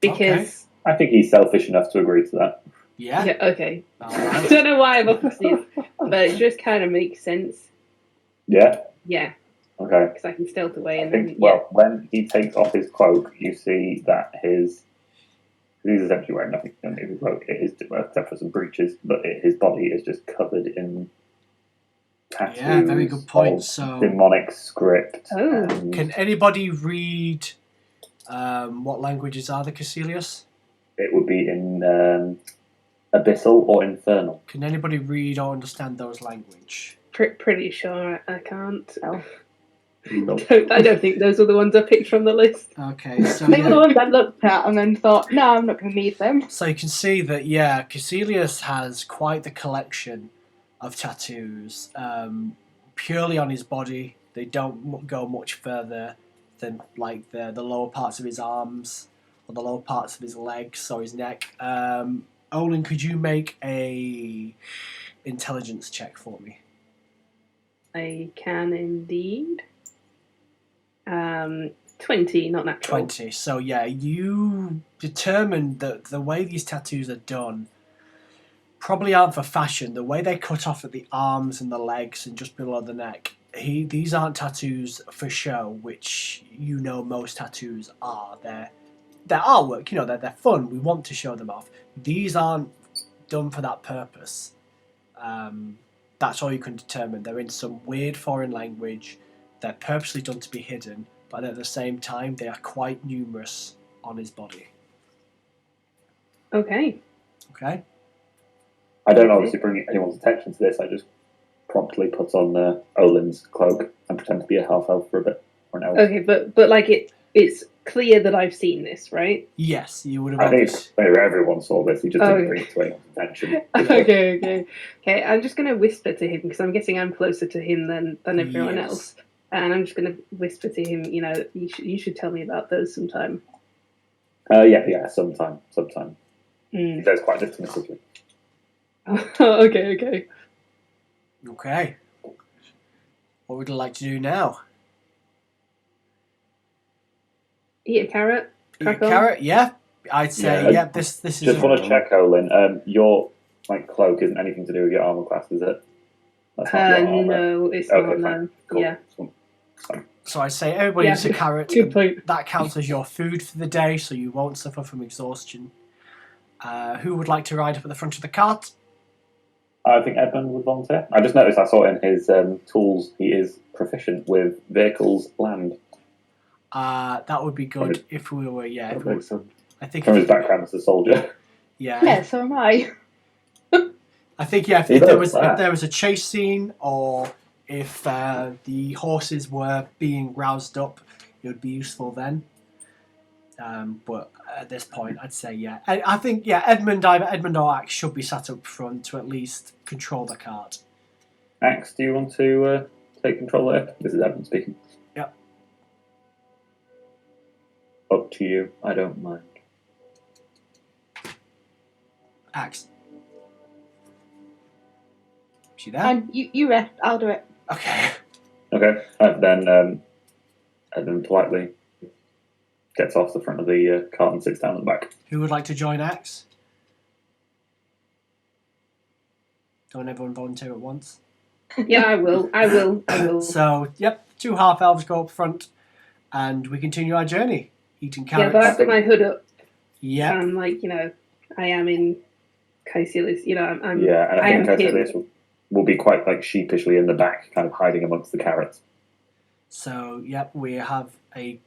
because I think he's selfish enough to agree to that. Yeah. Okay. Right. I don't know why I've offered this, but it just kind of makes sense. Yeah. Yeah. Okay. Because I can stealth away and then. Well, when he takes off his cloak, you see that he's essentially wearing nothing under his cloak. It is except for some breeches, but his body is just covered in tattoos. Yeah, very good point. So demonic script. Oh. Can anybody read what languages are the Caecilius? It would be in Abyssal or Infernal. Can anybody read or understand those language? Pretty sure I can't. No. Nope. I don't think those are the ones I picked from the list. Okay, so They were the ones I looked at and then thought, no, I'm not going to need them. So you can see that, yeah, Caecilius has quite the collection of tattoos, purely on his body. They don't go much further than like the lower parts of his arms or the lower parts of his legs or his neck. Olin, could you make a intelligence check for me? I can indeed. 20, not natural. 20. So yeah, you determined that the way these tattoos are done probably aren't for fashion. The way they cut off at the arms and the legs and just below the neck, these aren't tattoos for show, which you know most tattoos are. They're artwork, you know, they're fun. We want to show them off. These aren't done for that purpose. That's all you can determine. They're in some weird foreign language. They're purposely done to be hidden, but at the same time, they are quite numerous on his body. Okay. Okay? I don't obviously bring anyone's attention to this. I just promptly put on Olin's cloak and pretend to be a half elf for a bit, or an elf. Okay, but like it's clear that I've seen this, right? Yes, you would have. I think everyone saw this. He just didn't bring it to anyone's attention. Okay. I'm just going to whisper to him because I'm guessing I'm closer to him than everyone else. And I'm just going to whisper to him, you know, you should tell me about those sometime. Yeah, sometime. He says quite dismissively. Okay. Okay. What would you like to do now? Eat a carrot. Eat a carrot? Yeah. I'd say, this is... Just want to check, Olin, your cloak isn't anything to do with your armor class, is it? That's not your armor. No, it's not, fine. no. Cool. Yeah. So I'd say everybody eats a carrot. Good point. That counts as your food for the day, so you won't suffer from exhaustion. Who would like to ride up at the front of the cart? I think Edmund would volunteer. I just noticed I saw in his tools he is proficient with vehicles land. That would be good Right. if we were. Yeah, That makes sense. I think. From his background as a soldier. Yeah, so am I. I think if He there does was that. a chase scene or if the horses were being roused up, it would be useful then. But at this point, I'd say I think Edmund or Axe should be sat up front to at least control the cart. Axe, do you want to take control there? This is Evan speaking. Yep. Up to you. I don't mind. Axe. Is she there? And you rest. I'll do it. Okay. Okay. Then Evan politely gets off the front of the cart and sits down at the back. Who would like to join Axe? Don't everyone volunteer at once? Yeah, I will. So, 2 half elves go up front, and we continue our journey, eating Yeah, carrots. but I've got my hood up. Yep. I'm like, I am in Caecilius. I'm Yeah, and I think am him. this will be quite like sheepishly in the back, kind of hiding amongst the carrots. So, we have a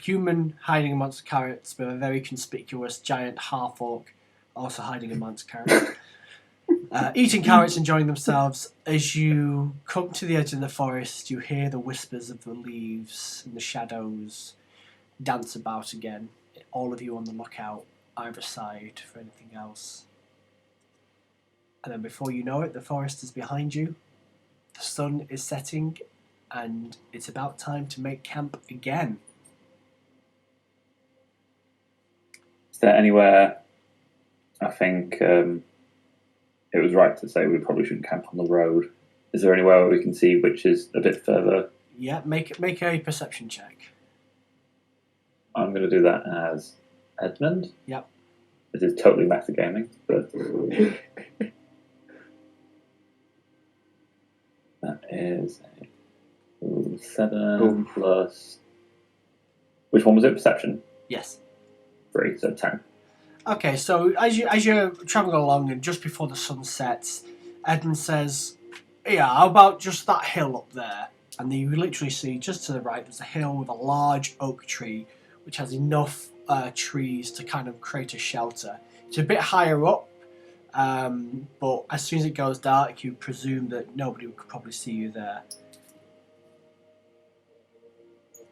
human hiding amongst the carrots with a very conspicuous giant half-orc also hiding amongst carrots. Eating carrots, enjoying themselves. As you come to the edge of the forest, you hear the whispers of the leaves and the shadows dance about again. All of you on the lookout, either side, for anything else. And then before you know it, the forest is behind you. The sun is setting, and it's about time to make camp again. Is there anywhere? I think it was right to say we probably shouldn't camp on the road. Is there anywhere where we can see which is a bit further? Yeah, make a perception check. I'm going to do that as Edmund. Yep. This is totally metagaming, but that is 7 plus. Which one was it? Perception. Yes. 3, so 10. Okay, so as you're travelling along and just before the sun sets, Edmund says, "Yeah, how about just that hill up there?" And then you literally see just to the right, there's a hill with a large oak tree, which has enough trees to kind of create a shelter. It's a bit higher up, but as soon as it goes dark, you presume that nobody could probably see you there.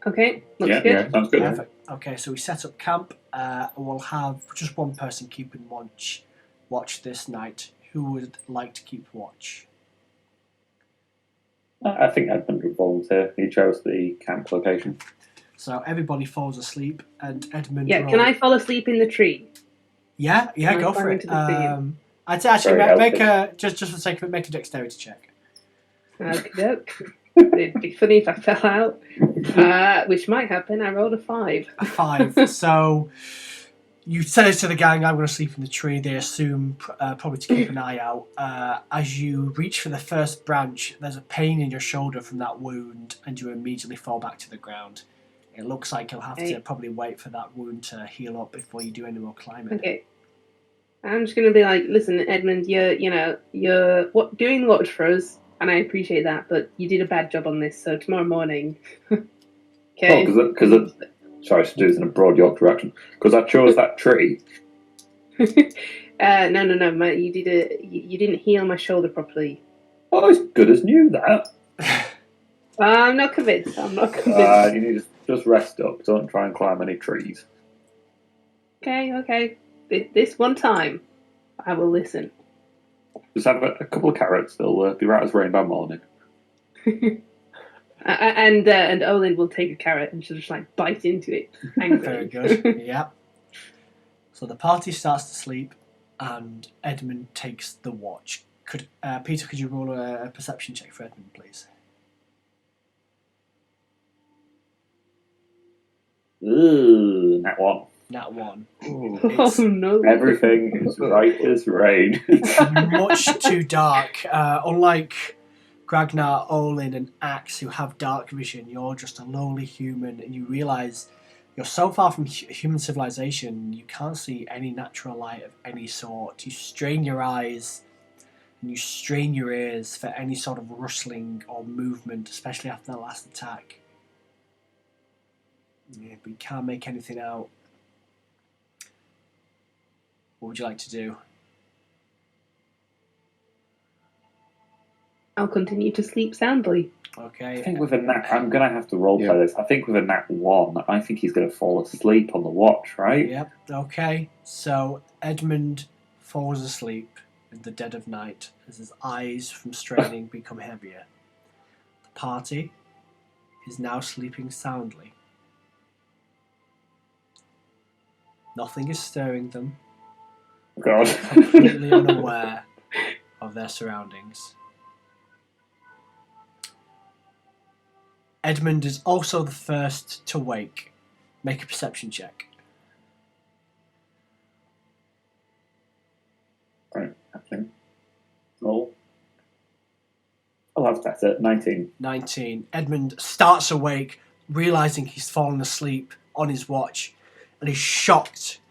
Okay, looks Yeah, good. yeah, sounds good. Perfect. Okay, so we set up camp. We'll have just one person keeping watch this night. Who would like to keep watch? I think Edmund would volunteer. He chose the camp location. So everybody falls asleep, and Edmund. Yeah, can I fall asleep in the tree? Yeah, Can I go climb for it. into the tree? I'd say actually Very make a just for the sake of it, make a dexterity check. Okay, it'd be funny if I fell out, which might happen. I rolled a 5. A 5. So you say to the gang, "I'm going to sleep in the tree." They assume probably to keep an eye out. As you reach for the first branch, there's a pain in your shoulder from that wound, and you immediately fall back to the ground. It looks like you'll have to probably wait for that wound to heal up before you do any more climbing. Okay. I'm just going to be like, "Listen, Edmund, you're doing watch for us, and I appreciate that, but you did a bad job on this, so tomorrow morning." Okay. Oh, because sorry, I should do this in a broad Yorkshire accent. Because I chose that tree. No, mate, you didn't heal my shoulder properly. Oh, it's good as new, that. I'm not convinced. You need to just rest up. Don't try and climb any trees. Okay. This one time, I will listen. Just have a couple of carrots. They'll be right as rain by morning. And Olin will take a carrot and she'll just like bite into it. Very good. Yeah. So the party starts to sleep, and Edmund takes the watch. Peter, could you roll a perception check for Edmund, please? Ooh, that one. Nat 1. Ooh. Oh no! Everything is right as rain. It's much too dark. Unlike Gragnar, Olin, and Axe, who have dark vision, you're just a lowly human, and you realise you're so far from human civilization, you can't see any natural light of any sort. You strain your eyes and you strain your ears for any sort of rustling or movement, especially after the last attack. Yeah, but you can't make anything out. What would you like to do? I'll continue to sleep soundly. Okay. I think with a nat, I'm going to have to roleplay Yeah. this. I think with a nat 1, I think he's going to fall asleep on the watch, right? Yep. Okay. So Edmund falls asleep in the dead of night as his eyes from straining become heavier. The party is now sleeping soundly. Nothing is stirring them, God. completely unaware of their surroundings. Edmund is also the first to wake. Make a perception check. Right, okay. Roll. I'll have better. 19. 19. Edmund starts awake, realizing he's fallen asleep on his watch, and is shocked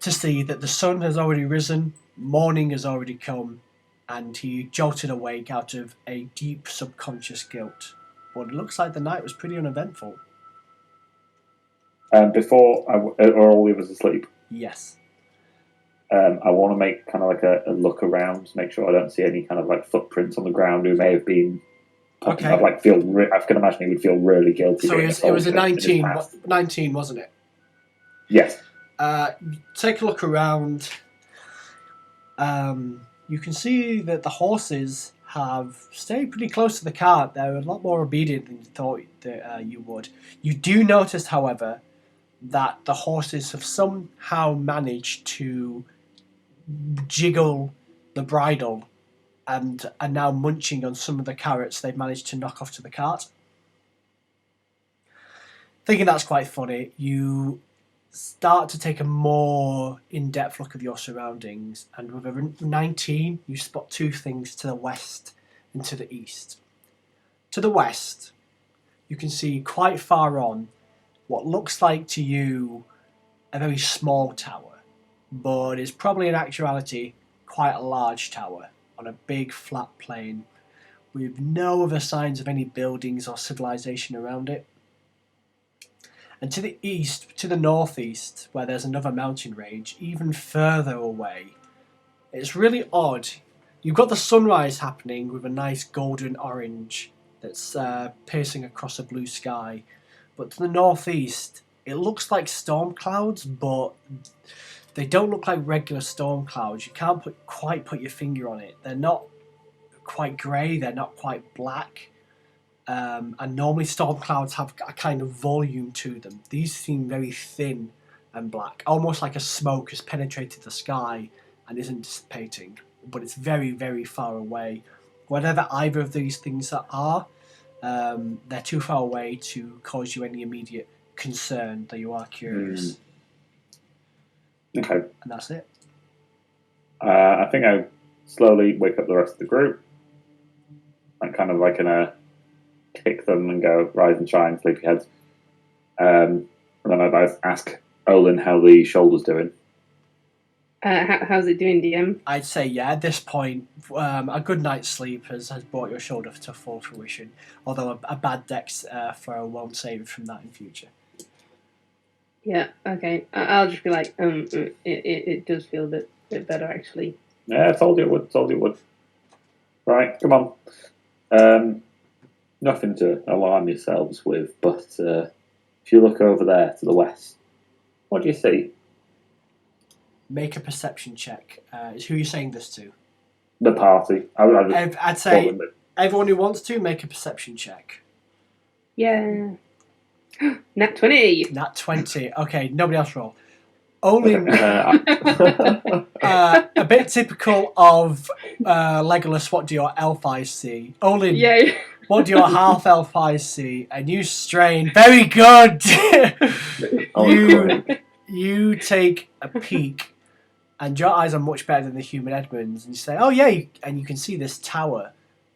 to see that the sun has already risen, morning has already come, and he jolted awake out of a deep subconscious guilt. But it looks like the night was pretty uneventful. Before or all of us asleep, Yes. I want to make kind of like a look around to make sure I don't see any kind of like footprints on the ground who may have been. Okay. I'd like feel. I can imagine he would feel really guilty. So being it was a soldier in his 19, past. 19, wasn't it? Yes. Take a look around. You can see that the horses have stayed pretty close to the cart. They're a lot more obedient than you thought that you would. You do notice, however, that the horses have somehow managed to jiggle the bridle and are now munching on some of the carrots they've managed to knock off to the cart. Thinking that's quite funny, you start to take a more in-depth look of your surroundings, and with a 19 you spot two things to the west and to the east. To the west you can see quite far on what looks like to you a very small tower, but is probably in actuality quite a large tower on a big flat plain with no other signs of any buildings or civilization around it. And to the east, to the northeast, where there's another mountain range, even further away, it's really odd. You've got the sunrise happening with a nice golden orange that's piercing across a blue sky. But to the northeast, it looks like storm clouds, but they don't look like regular storm clouds. You can't quite put your finger on it. They're not quite grey, they're not quite black. And normally storm clouds have a kind of volume to them. These seem very thin and black, almost like a smoke has penetrated the sky and isn't dissipating, but it's very, very far away. Whatever either of these things are, they're too far away to cause you any immediate concern, though you are curious. Okay. And that's it. I think I slowly wake up the rest of the group. And kind of like in a kick them and go, rise and shine, sleepyheads. And then I'd ask Olin how the shoulder's doing. How's it doing, DM? I'd say, yeah, at this point, a good night's sleep has brought your shoulder to full fruition, although a bad dex throw won't save it from that in future. Yeah, okay. I'll just be like, it does feel a bit better, actually. Yeah, I told you it would. Right, come on. Nothing to alarm yourselves with, but if you look over there to the west, what do you see? Make a perception check. Is who you're saying this to? The party. I'd say everyone who wants to, make a perception check. Yeah. Nat 20! Nat 20. Okay, nobody else roll. Olin, a bit typical of Legolas, what do your elf eyes see? Olin, Yay! what do your half elf eyes see? And you strain. Very good! you take a peek, and your eyes are much better than the human Edmund's, and you say, oh yeah, and you can see this tower.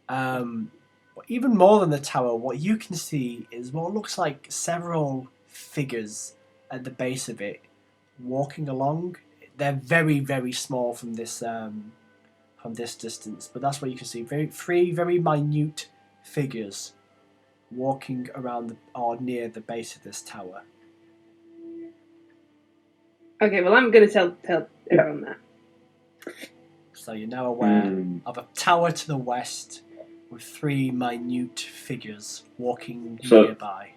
But even more than the tower, what you can see is what looks like several figures at the base of it, walking along. They're very, very small from this distance, but that's what you can see. Three very minute figures walking around or near the base of this tower. Okay, well, I'm going to tell everyone that. So you're now aware of a tower to the west with 3 minute figures walking nearby.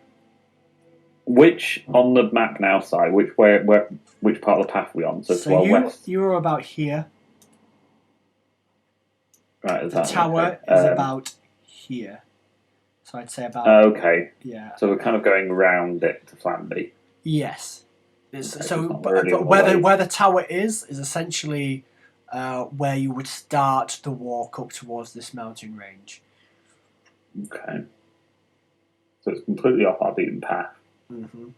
Which on the map now, Si? Which part of the path are we on? So to our west. You are about here. Right, The tower is about here. So I'd say about. Okay. Yeah. So we're kind of going around it to Flamby. Yes. Really Where the tower is essentially where you would start the walk up towards this mountain range. Okay. So it's completely off our beaten path. Mm-hmm.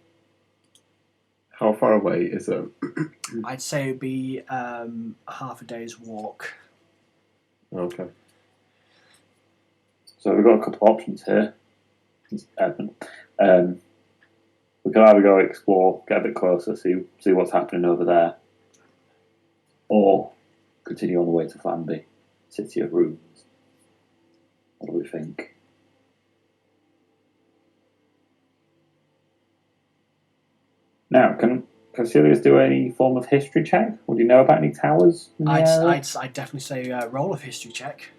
How far away is it? I'd say it'd be half a day's walk. Okay. So we've got a couple of options here. Edmund. We can either go explore, get a bit closer, see what's happening over there, or continue on the way to Flamby, City of Rumours. What do we think? Now, can Sirius do any form of history check? Would you know about any towers? I'd definitely say roll a history check.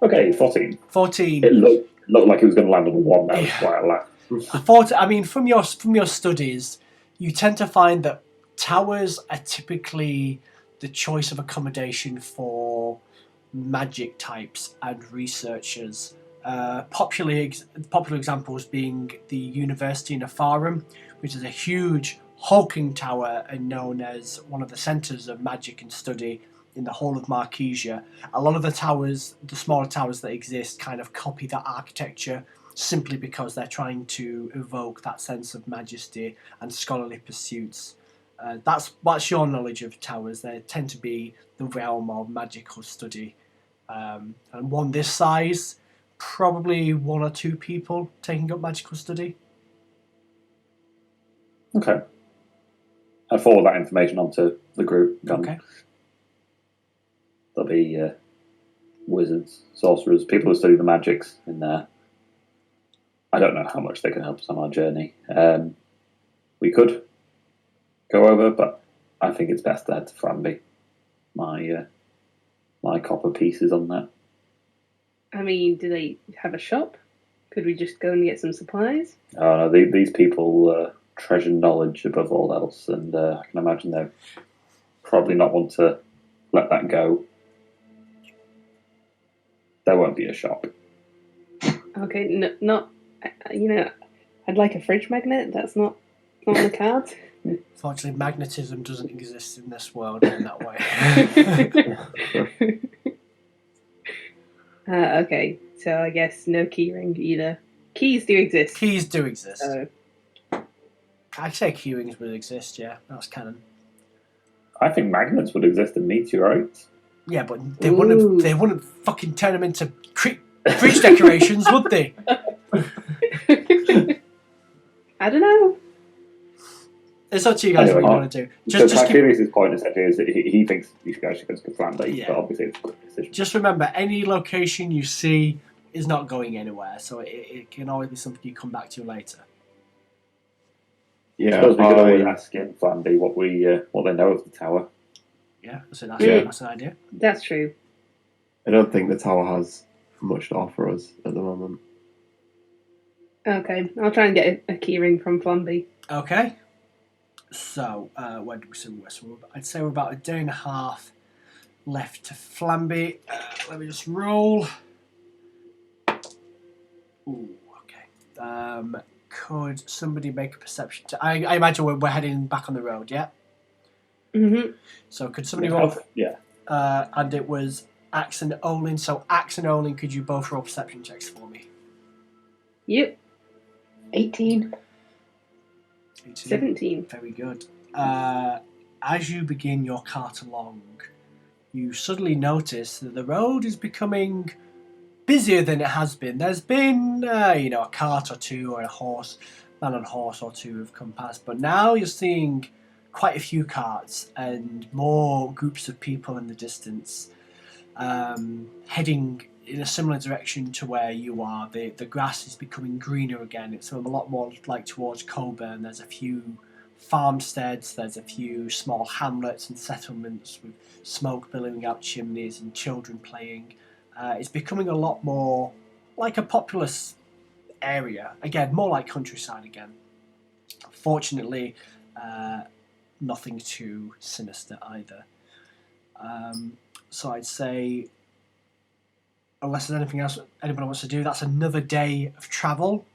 Okay, 14. 14. It looked like it was going to land on the 1. That was quite a laugh. I mean, from your studies, you tend to find that towers are typically the choice of accommodation for magic types and researchers. Popular examples being the University in Afarum, which is a huge hulking tower and known as one of the centres of magic and study in the whole of Markesia. A lot of the towers, the smaller towers that exist, kind of copy that architecture simply because they're trying to evoke that sense of majesty and scholarly pursuits. That's your knowledge of towers. They tend to be the realm of magical study. And one this size, probably 1 or 2 people taking up magical study. Okay. I forward that information onto the group. Okay. There'll be wizards, sorcerers, people who study the magics in there. I don't know how much they can help us on our journey. We could go over, but I think it's best to head to Flamby. My copper pieces on that. I mean, do they have a shop? Could we just go and get some supplies? Oh no, these people treasure knowledge above all else, and I can imagine they'll probably not want to let that go. There won't be a shop. Okay, not. I'd like a fridge magnet. That's not on the cards. Fortunately, magnetism doesn't exist in this world in that way. Okay, so I guess no keyring either. Keys do exist. Keys do exist. So. I'd say keyrings would exist, yeah. That's canon. I think magnets would exist in meteorites. Yeah, but they wouldn't fucking turn them into fridge decorations, would they? I don't know. It's up to you guys what you want to do. Just Sirius's point essentially is that he thinks you should actually go to Flamby, Yeah. but obviously it's a good decision. Just remember, any location you see is not going anywhere, so it can always be something you come back to later. I suppose we could always ask in Flamby what they know of the tower. Yeah, so that's an idea. That's true. I don't think the tower has much to offer us at the moment. Okay, I'll try and get a keyring from Flamby. Okay. So, where did we say we were? So I'd say we're about a day and a half left to Flamby. Let me just roll. Ooh, okay. Could somebody make a perception? I imagine we're heading back on the road, yeah? Mm-hmm. So could somebody roll? Yeah. And it was Axe and Olin. So Axe and Olin, could you both roll perception checks for me? Yep. 18. 17. Very good. As you begin your cart along, you suddenly notice that the road is becoming busier than it has been. There's been, a cart or two or man on horse or two have come past, but now you're seeing quite a few carts and more groups of people in the distance, heading in a similar direction to where you are. The grass is becoming greener again. It's a lot more like towards Coburn. There's a few farmsteads, there's a few small hamlets and settlements with smoke billowing out chimneys and children playing. It's becoming a lot more like a populous area. Again, more like countryside again. Fortunately, nothing too sinister either. So I'd say, unless there's anything else anybody wants to do, that's another day of travel.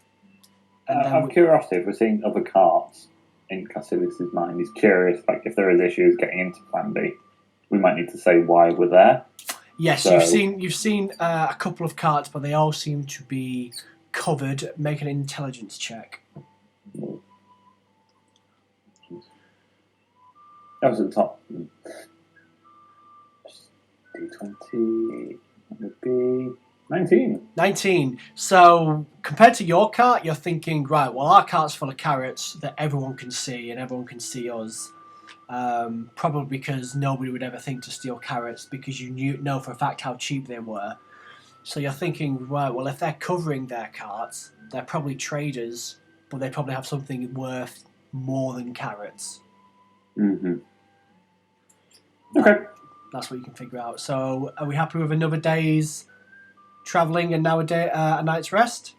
And then Out of curiosity, if we're seeing other carts in Cassilius's mind, he's curious, like if there is issues getting into Flamby, we might need to say why we're there. yes, So- you've seen a couple of carts, but they all seem to be covered. Make an intelligence check. That was at the top. D20 would be 19. 19. So compared to your cart, you're thinking, right, well, our cart's full of carrots that everyone can see, and everyone can see us. Probably because nobody would ever think to steal carrots because you know for a fact how cheap they were. So you're thinking, right, well, if they're covering their carts, they're probably traders, but they probably have something worth more than carrots. Mm-hmm. Okay. That's what you can figure out. So are we happy with another day's travelling and now a night's rest?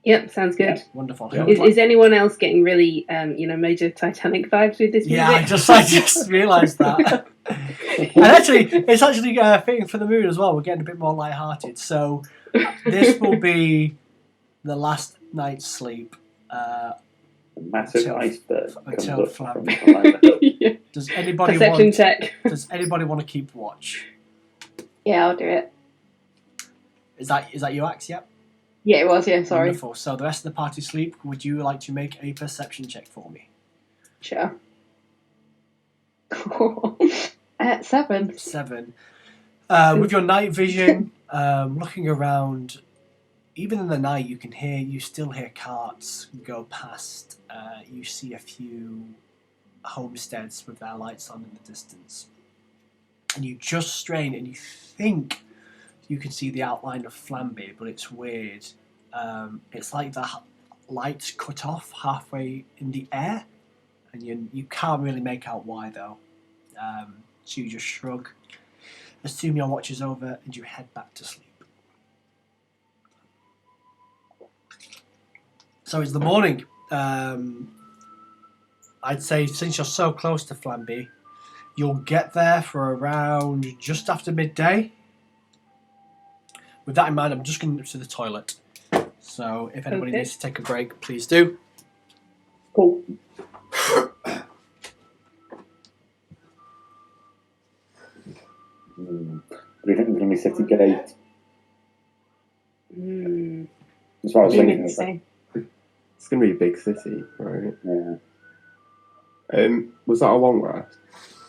Yep, sounds good. Wonderful. Yeah. Who would like- Is anyone else getting really, major Titanic vibes with this music? Yeah, I just realised that. And actually, it's actually fitting for the mood as well. We're getting a bit more light-hearted. So this will be the last night's sleep. A massive Until- iceberg comes until up from Flamby. behind the hill. Yeah. Does anybody Perception want? check. Does anybody want to keep watch? Yeah, I'll do it. Is that you, Axe? Yep. Yeah, it was. Yeah, sorry. Wonderful. So the rest of the party sleep. Would you like to make a perception check for me? Sure. 7. 7. With your night vision, looking around, even in the night, you still hear carts go past. You see a few homesteads with their lights on in the distance, and you just strain and you think you can see the outline of Flamby, but it's weird. It's like the lights cut off halfway in the air, and you can't really make out why though. So you just shrug, assume your watch is over, and you head back to sleep. So it's the morning. I'd say since you're so close to Flamby, you'll get there for around just after midday. With that in mind, I'm just going to the toilet. So if anybody Okay. needs to take a break, please do. Cool. Do you think there's going to be city gate? Mm. That's what I was thinking. Interesting. It's going to be a big city, right? Yeah. Was that a long rest?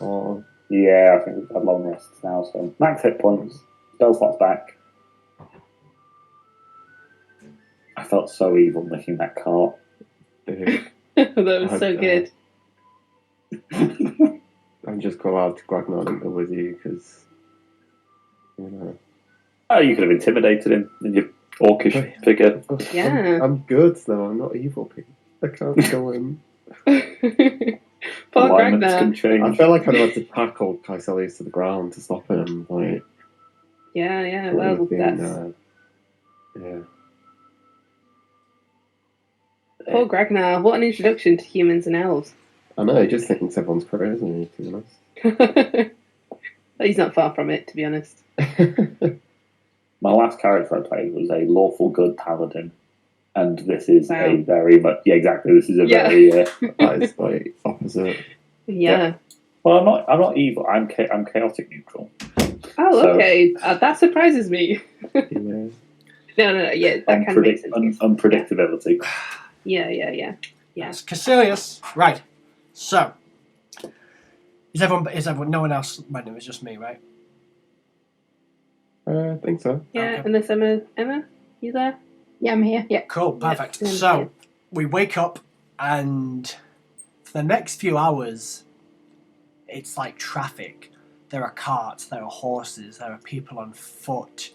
Or Yeah, I think we've had long rests now, so max hit points, spell slots back. I felt so evil making that cart. if That was so Okay. good. I'm just allowed to Gragnar into with you because, you know. Oh, you could have intimidated him in your orcish figure. Yeah. I'm good though. I'm not evil. I can't go in. Poor Alignments Ragnar. can change. I feel like I'd have to tackle Caecilius to the ground to stop him. Like, Yeah, yeah. it would Well, have been, that's yeah. poor Ragnar. What an introduction to humans and elves. I know. He just thinks everyone's crazy. To be honest. He's not far from it, to be honest. My last character I played was a lawful good paladin, and this is Wow. a very much exactly. This is a Yeah. very That is like opposite. Yeah. well. I'm not evil. I'm chaotic neutral. Oh, So- okay. That surprises me. You know. No. Yeah, that kind of makes sense. Yes. Unpredictability. Yeah. Yeah. Yes, Caecilius. Right. So, is everyone? No one else went. It was just me, right? I think so. Yeah. Okay. Unless Emma, you there? Yeah, I'm here. Yeah. Cool. Perfect. Yeah. So we wake up, and for the next few hours, it's like traffic. There are carts, there are horses, there are people on foot.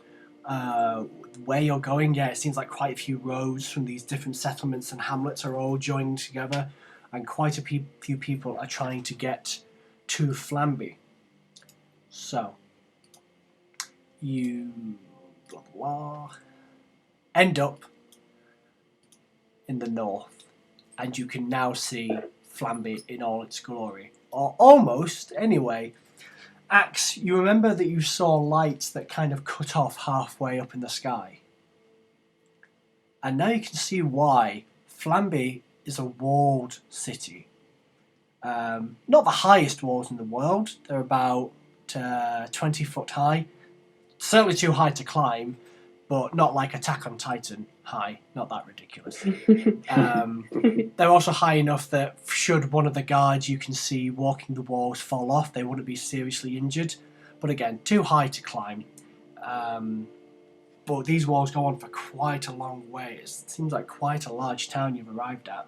Where you're going, it seems like quite a few roads from these different settlements and hamlets are all joining together, and quite a few people are trying to get to Flamby. So, you blah, blah, end up in the north, and you can now see Flamby in all its glory. Or almost, anyway. Axe, you remember that you saw lights that kind of cut off halfway up in the sky? And now you can see why. Flamby is a walled city. Not the highest walls in the world. They're about 20 foot high. Certainly too high to climb, but not like Attack on Titan high. Not that ridiculous. They're also high enough that should one of the guards you can see walking the walls fall off, they wouldn't be seriously injured. But again, too high to climb. But these walls go on for quite a long way. It seems like quite a large town you've arrived at.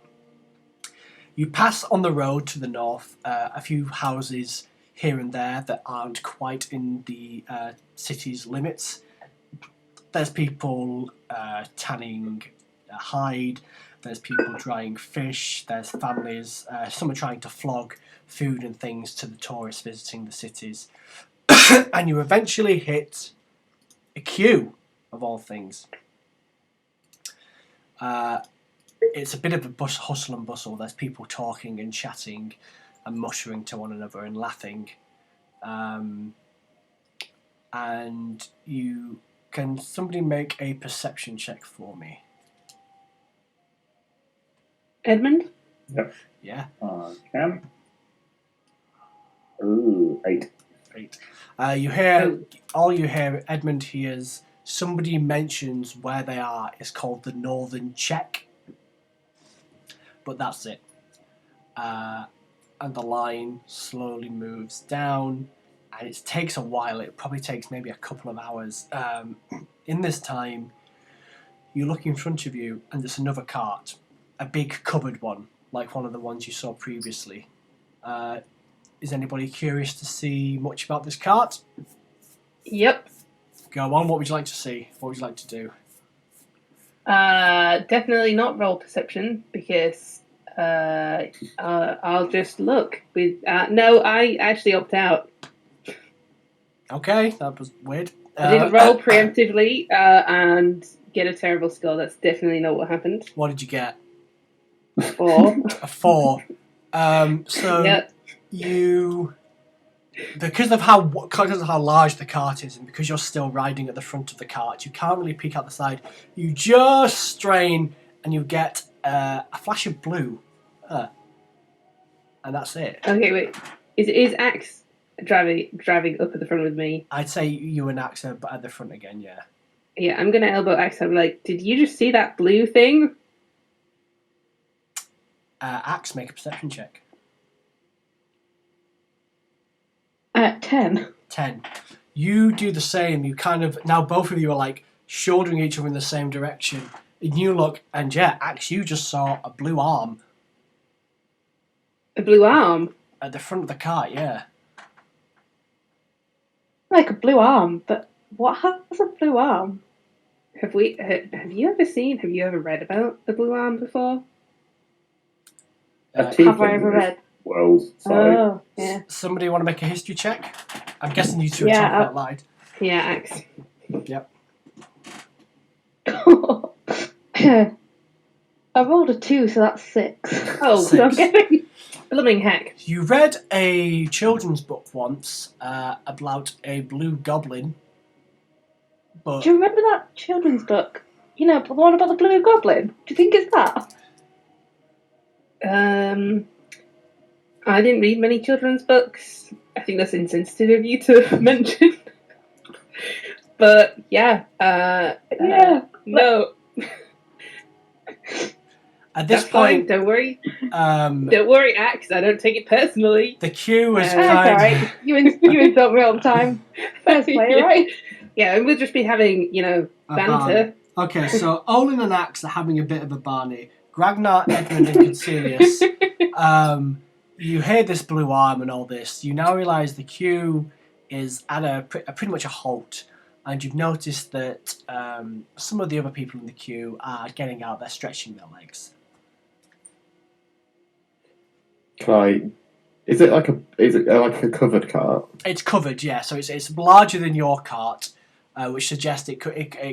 You pass on the road to the north, a few houses here and there that aren't quite in the city's limits. There's people tanning hide, there's people drying fish, there's families, some are trying to flog food and things to the tourists visiting the cities. And you eventually hit a queue, of all things. It's a bit of a hustle and bustle. There's people talking and chatting and muttering to one another and laughing. And you... Can somebody make a perception check for me? Edmund? Yep. Yeah. Can. Ooh, 8. 8. You hear Edmund hears somebody mentions where they are. It's called the Northern Check. But that's it. And the line slowly moves down. And it takes a while. It probably takes maybe a couple of hours. In this time, you look in front of you, and there's another cart, a big cupboard one, like one of the ones you saw previously. Is anybody curious to see much about this cart? Yep. Go on. What would you like to see? What would you like to do? Definitely not roll perception because I'll just look. No, I actually opt out. Okay, that was weird. I didn't roll preemptively and get a terrible score. That's definitely not what happened. What did you get? 4. A 4. So Yep. you, because of how large the cart is, and because you're still riding at the front of the cart, you can't really peek out the side. You just strain, and you get a flash of blue, and that's it. Okay, wait. Is Axe driving up at the front with me? I'd say you and Axe are at the front again. Yeah. Yeah, I'm gonna elbow Axe. I'm like, did you just see that blue thing? Axe, make a perception check. 10. 10. You do the same. You kind of, now both of you are like shouldering each other in the same direction. And you look, and yeah, Axe, you just saw a blue arm A blue arm? at the front of the cart. Yeah. Like a blue arm, but what has a blue arm? Have you ever read about the blue arm before? A Have I ever read? World, sorry. Oh, yeah. Somebody want to make a history check? I'm guessing you two are Yeah, talking out loud. Yeah, Axe. Yep. I rolled a 2, so that's 6. Oh, Six. so I'm getting blooming heck. You read a children's book once about a blue goblin, but Do you remember that children's book? You know, the one about the blue goblin? Do you think it's that? I didn't read many children's books. I think that's insensitive of you to mention. But yeah, no. at this That's fine. point, Don't worry. um, Don't worry, Axe. I don't take it personally. the queue is That's That's kind alright. You insult me all the time. First play, right? Yeah, and we'll just be having, A banter. Okay, so Olin and Axe are having a bit of a barney. Ragnar, Edmund, and Concilius. You hear this blue arm and all this. You now realise the queue is at a pretty much a halt, and you've noticed that some of the other people in the queue are getting out there, stretching their legs. Is it like a covered cart? It's covered, yeah. So it's larger than your cart, which suggests it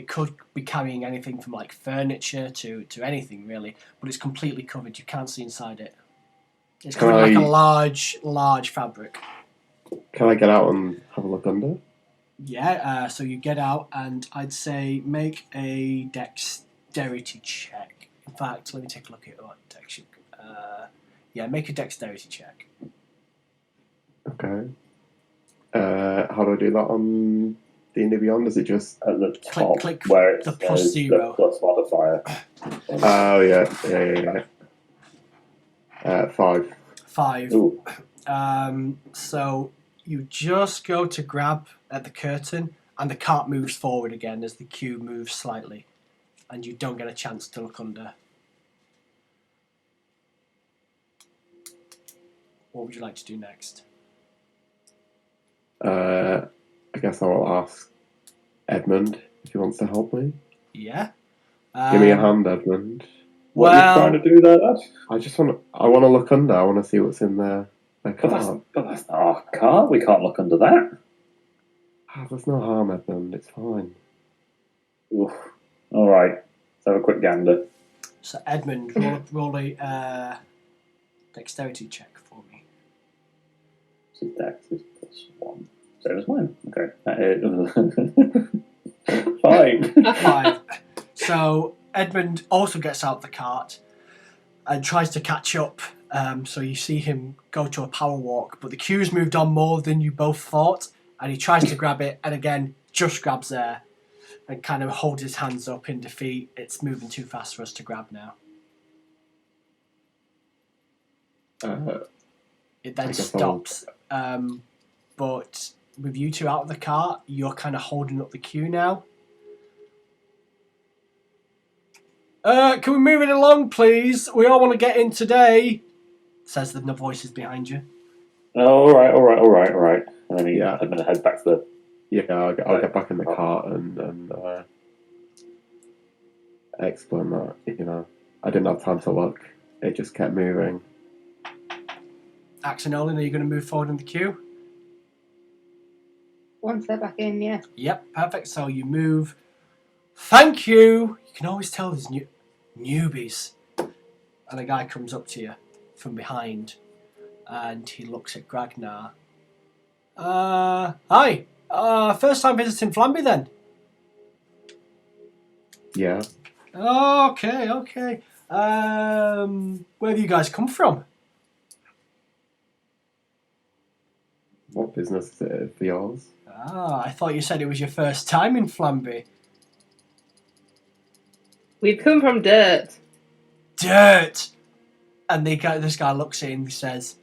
could be carrying anything from like furniture to anything really, but it's completely covered. You can't see inside it. It's covered in like a large fabric. Can I get out and have a look under? Yeah. So you get out, and I'd say make a dexterity check. In fact, let me take a look at what dex. Yeah, make a dexterity check. Okay. How do I do that on D&D Beyond? Is it just at the top click where it the says plus 0. the plus modifier? Oh yeah. 5. 5. Ooh. So you just go to grab at the curtain, and the cart moves forward again as the queue moves slightly, and you don't get a chance to look under. What would you like to do next? I guess I will ask Edmund if he wants to help me. Yeah. Give me a hand, Edmund. What are you trying to do there, lad? I want to look under. I want to see what's in their cart. But that's not our cart. We can't look under that. There's no harm, Edmund. It's fine. Oof. All right. Let's have a quick gander. So Edmund, roll a dexterity check for me. So dex is +1. Same as mine. Okay. 5. 5. So Edmund also gets out of the cart and tries to catch up. So you see him go to a power walk, but the queue's moved on more than you both thought, and he tries to grab it, and again just grabs air and kind of holds his hands up in defeat. It's moving too fast for us to grab now. It then stops, but with you two out of the cart, you're kind of holding up the queue now. Can we move it along, please? We all want to get in today, says the voices behind you. Oh, all right. And then I'm going to head back to the... Yeah, I'll get back in the cart and explain that, I didn't have time to look. It just kept moving. Axe and Olin, are you going to move forward in the queue? Once they're back in, yeah. Yep, perfect. So you move. Thank you. You can always tell there's newbies. And a guy comes up to you from behind, and he looks at Gragnar. Hi. First time visiting Flamby then? Yeah. Okay. Where have you guys come from? What business is it for yours? I thought you said it was your first time in Flamby. We've come from dirt. Dirt! And this guy looks at him and says,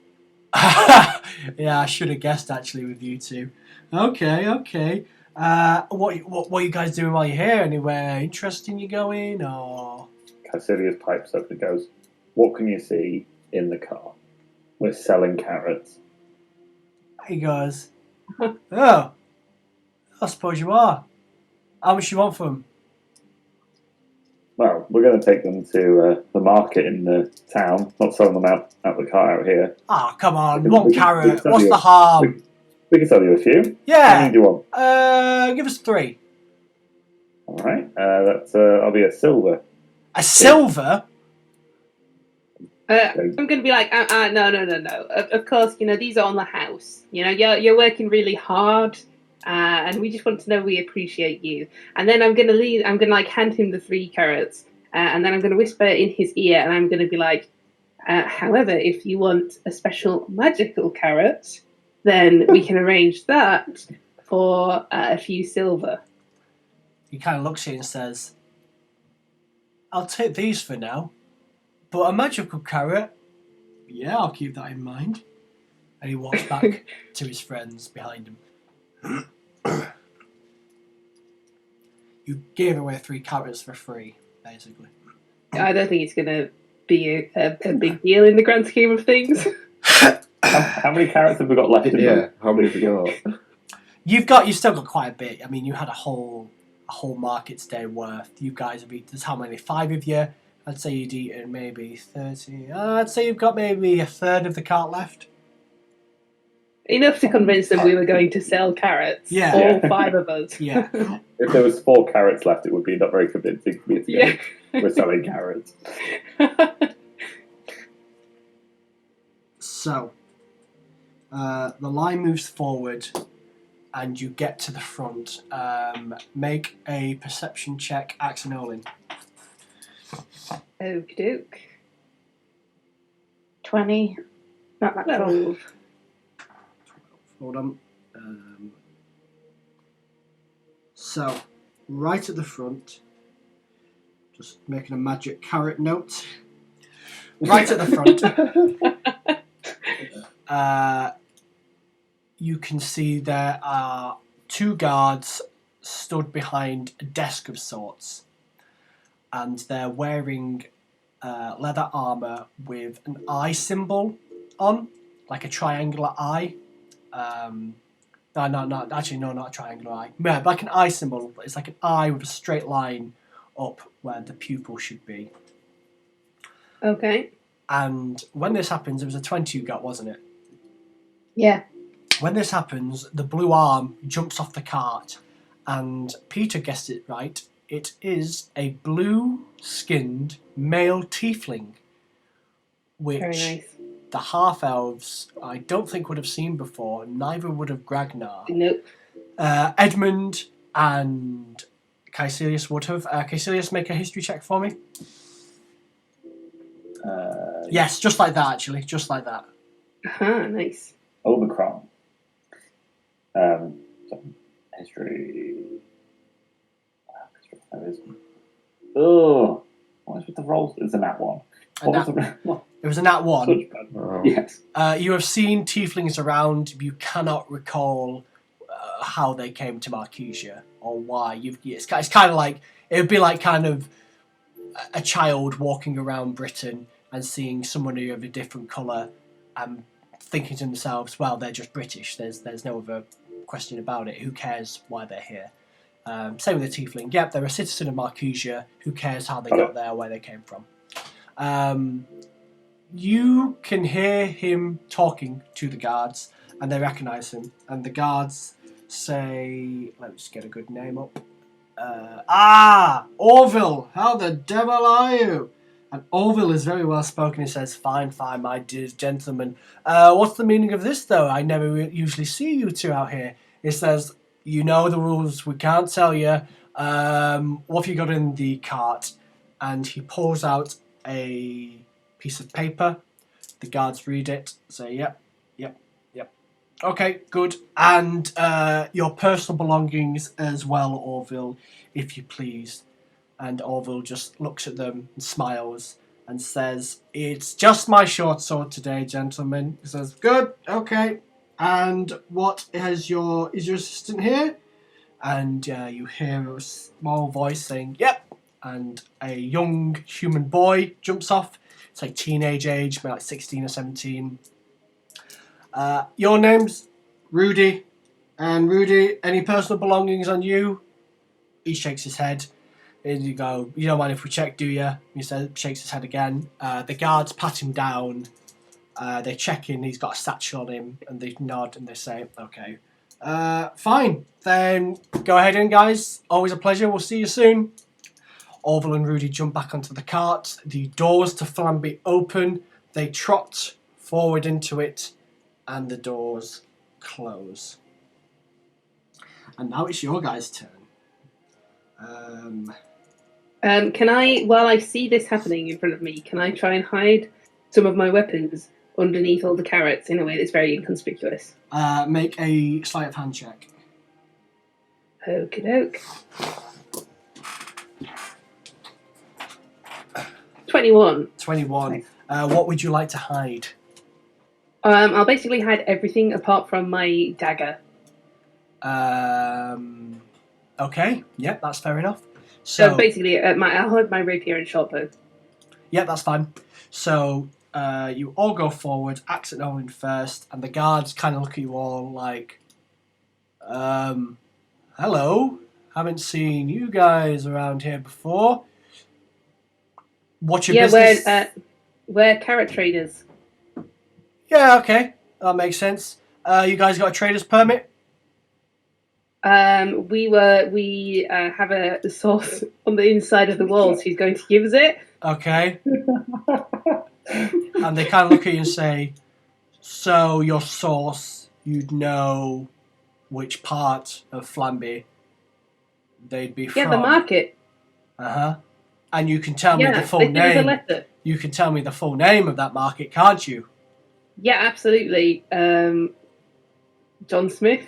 yeah, I should have guessed actually with you two. Okay. What are you guys doing while you're here? Anywhere interesting you going, or? Cassilius pipes up and goes, what can you see in the car? We're selling carrots. He goes, oh, I suppose you are. How much you want for them? Well, we're going to take them to the market in the town, not selling them out the car out here. Oh, come on, We one can carrot. sell What's you the harm? We can sell you a few. Yeah. How many do you want? Give us 3. All right. I'll be a silver. A silver? I'm going to be like, no. Of course, these are on the house. You're working really hard, and we just want to know we appreciate you. And then I'm going to hand him the 3 carrots, and then I'm going to whisper in his ear, and I'm going to be like, however, if you want a special magical carrot, then we can arrange that for a few silver. He kind of looks at you and says, I'll take these for now. But a magical carrot, yeah, I'll keep that in mind. And he walks back to his friends behind him. You gave away 3 carrots for free, basically. I don't think it's going to be a big deal in the grand scheme of things. How many carrots have we got left? Yeah, how many have we got? You've still got quite a bit. I mean, you had a whole market's day worth. You guys have eaten. There's how many? 5 of you. I'd say you'd eaten maybe 30. I'd say you've got maybe a third of the cart left. Enough to convince them we were going to sell carrots. Yeah. All 5 of us. Yeah. If there was 4 carrots left, it would be not very convincing for me to Yeah. We're selling carrots. So, the line moves forward, and you get to the front. Make a perception check, Axe and Olin. Okie doke. 20. Not that close. 12. Hold on. So, right at the front, just making a magic carrot note. Right at the front, you can see there are 2 guards stood behind a desk of sorts, and they're wearing leather armour with an eye symbol on, like a triangular eye. No, not a triangular eye. Yeah, like an eye symbol. It's like an eye with a straight line up where the pupil should be. Okay. And when this happens, it was a 20 you got, wasn't it? Yeah. When this happens, the blue arm jumps off the cart, and Peter guessed it right. It is a blue-skinned male tiefling, which Very nice. the half-elves I don't think would have seen before. Neither would have Gragnar. Nope. Edmund and Caecilius would have. Caecilius, make a history check for me. Yes, just like that, actually. Just like that. Nice. Omicron. History. Oh, what is with the rolls? It's a nat 1. It was a nat 1. Such bad. Oh. Yes. You have seen tieflings around. You cannot recall how they came to Markesia or why. It's kind of like, it would be like kind of a child walking around Britain and seeing someone of a different colour and thinking to themselves, well, they're just British. There's no other question about it. Who cares why they're here? Same with the tiefling. Yep, they're a citizen of Markesia. Who cares how they got there, where they came from? You can hear him talking to the guards, and they recognise him. And the guards say, let me just get a good name up. Orville, how the devil are you? And Orville is very well spoken. He says, fine, my dear gentlemen. What's the meaning of this, though? I never usually see you two out here. He says, you know the rules, we can't tell you. What have you got in the cart? And he pulls out a piece of paper. The guards read it, say, yep. Okay, good. And your personal belongings as well, Orville, if you please. And Orville just looks at them and smiles and says, it's just my short sword today, gentlemen. He says, good, okay. And what is your assistant here? And you hear a small voice saying, yep. And a young human boy jumps off. It's like teenage age, maybe like 16 or 17. Your name's Rudy. And Rudy, any personal belongings on you? He shakes his head. And you go, you don't mind if we check, do you? He shakes his head again. The guards pat him down. They check in, he's got a satchel on him, and they nod and they say, okay. Fine, then go ahead in, guys. Always a pleasure, we'll see you soon. Orville and Rudy jump back onto the cart. The doors to Flamby open. They trot forward into it, and the doors close. And now it's your guys' turn. Can I, while I see this happening in front of me, can I try and hide some of my weapons underneath all the carrots in a way that's very inconspicuous? Make a sleight of hand check. Okie doke. 21. 21. Nice. What would you like to hide? I'll basically hide everything apart from my dagger. Okay, yeah, that's fair enough. So basically, I'll hide my rapier and short bow. Yeah, that's fine. So you all go forward, Axe and Owen first, and the guards kind of look at you all like, Hello. Haven't seen you guys around here before. What's your business? We're carrot traders. Yeah, okay. That makes sense. You guys got a trader's permit? We have a source on the inside of the walls who's going to give us it. Okay. And they kind of look at you and say, so your source, you'd know which part of Flamby they'd be from. Yeah, the market. Uh-huh. And you can tell me the full they give us a name. letter. You can tell me the full name of that market, can't you? Yeah, absolutely. John Smith.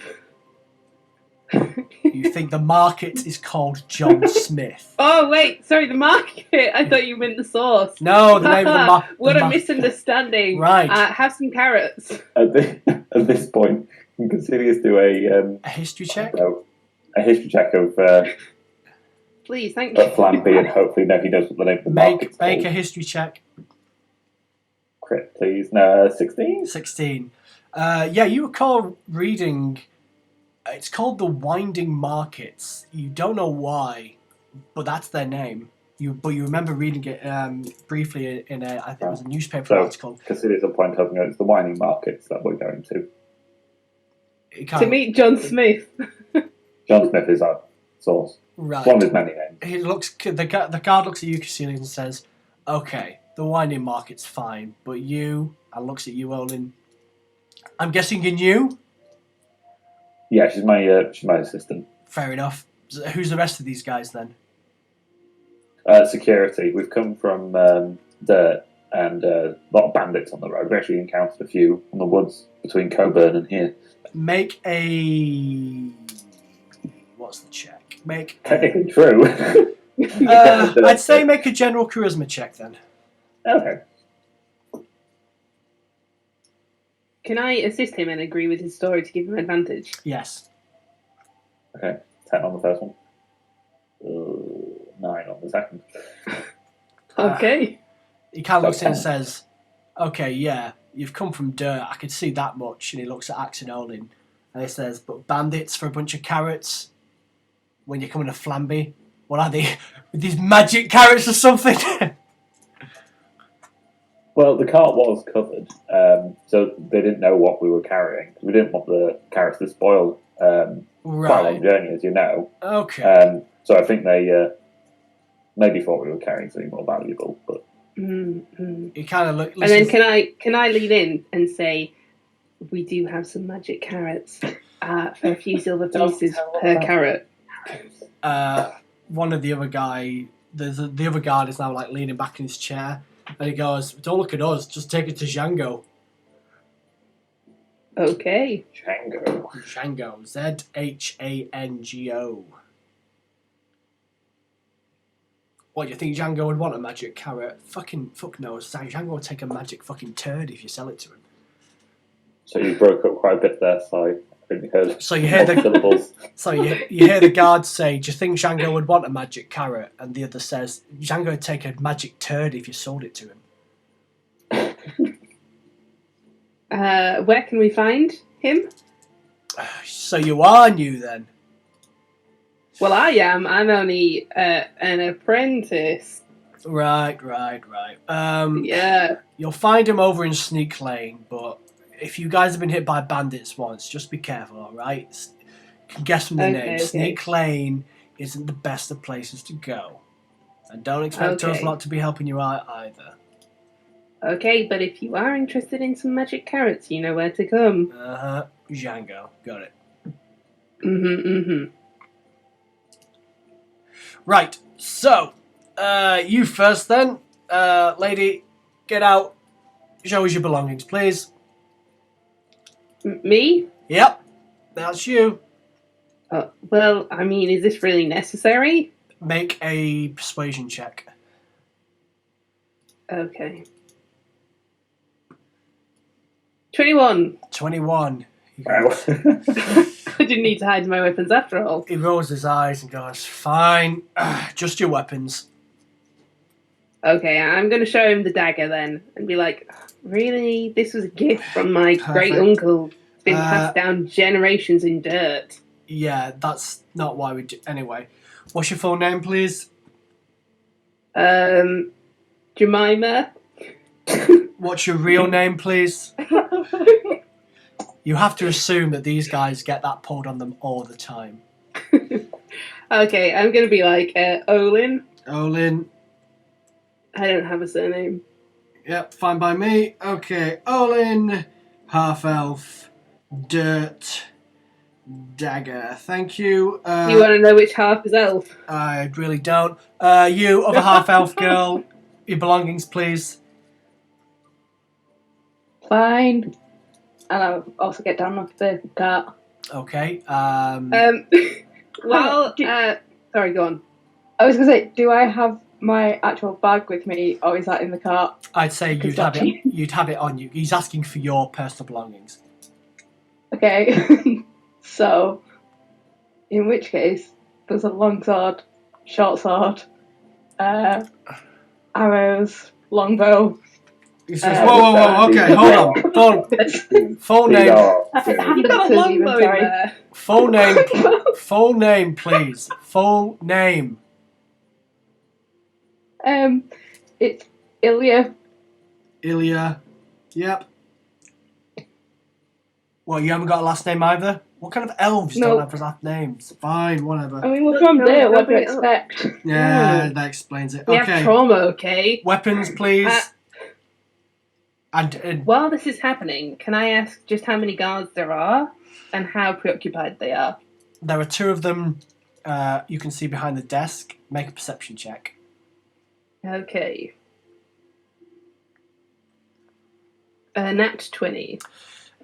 You think the market is called John Smith? Oh, wait, sorry, the market. I thought you meant the source. No, the name of the market. What a misunderstanding. Right. Have some carrots. At this point, can Cassilius do A history check? a history check of Please, thank you. Flamby, and hopefully now he knows what the name of the market's Make called. a history check. Crit, please. No, 16? 16. Yeah, you recall reading. It's called the Winding Markets. You don't know why, but that's their name. But you remember reading it briefly in a, I think it was a newspaper article. Cassilius will point out, it's the Winding Markets that we're going to. To meet John Smith. John Smith is our source. Right. One of his many names. He looks. The guard looks at you, Cassilius, and says, "Okay, the Winding Market's fine, but you." And looks at you, Olin. I'm guessing you're new. Yeah, she's my assistant. Fair enough. Who's the rest of these guys then? Security. We've come from Dirt, and a lot of bandits on the road. We actually encountered a few in the woods between Coburn and here. Make a. What's the check? Make. Technically true. I'd say make a general charisma check then. Okay. Can I assist him and agree with his story to give him advantage? Yes. Okay. 10 on the first one. 9 on the second. Okay. He kind of looks at it and says, "Okay, yeah, you've come from Dirt. I could see that much." And he looks at Axe and Olin, and he says, "But bandits for a bunch of carrots when you're coming to Flamby? What are they? With these magic carrots or something?" Well, the cart was covered, so they didn't know what we were carrying. We didn't want the carrots to spoil quite a long journey, as you know. Okay. So I think they maybe thought we were carrying something more valuable, but He kind of looks. And then can I lead in and say, we do have some magic carrots for a few silver pieces per carrot. One of the other guy, the other guard is now like leaning back in his chair, and he goes, "Don't look at us. Just take it to Django." Okay. Django. Django. Zhango. What, you think Django would want a magic carrot? Fuck knows. Django would take a magic fucking turd if you sell it to him. So you broke up quite a bit there, so I only heard. So you hear the syllables. So you hear the guard say, "Do you think Django would want a magic carrot?" And the other says, "Django would take a magic turd if you sold it to him." Where can we find him? So you are new then? Well, I am. I'm only an apprentice. Right. Yeah. You'll find him over in Sneak Lane, but if you guys have been hit by bandits once, just be careful, alright? You can guess from the name. Okay. Sneak Lane isn't the best of places to go. And don't expect us lot to be helping you out either. Okay, but if you are interested in some magic carrots, you know where to come. Django. Got it. Right, so, you first then. Lady, get out. Show us your belongings, please. Me? Yep, that's you. Well, I mean, is this really necessary? Make a persuasion check. Okay. 21. 21. Wow. I didn't need to hide my weapons after all. He rolls his eyes and goes, "Fine, just your weapons." Okay, I'm going to show him the dagger then and be like, "Really? This was a gift from my great uncle. It's been passed down generations in Dirt." Yeah, that's not why we do. Anyway, what's your full name, please? Jemima. What's your real name, please? You have to assume that these guys get that pulled on them all the time. Okay, I'm gonna be like Olin. Olin. I don't have a surname. Yep, fine by me. Okay, Olin, half elf, dirt, dagger. Thank you. Do you want to know which half is elf? I really don't. You, other half elf girl, your belongings, please. Fine. And I'll also get down off the cart. Okay. Well, sorry, go on. I was going to say, do I have my actual bag with me, or is that in the cart? I'd say Because you'd have it. actually- You'd have it on you. He's asking for your personal belongings. Okay. So, in which case, there's a long sword, short sword, arrows, longbow. He says, whoa, okay, hold on. Full These name, are- You've got a longbow in there. full name, please. Full name. It's Ilya. Ilya. Yep. Well, you haven't got a last name either? What kind of elves don't Nope. have last names? Fine, whatever. I mean, we're from No, there. What do you nobody else. expect? Yeah, that explains it. We have Okay. trauma, okay? Weapons, please. And While this is happening, can I ask just how many guards there are and how preoccupied they are? there are two of them you can see behind the desk. Make a perception check. Okay. Nat 20.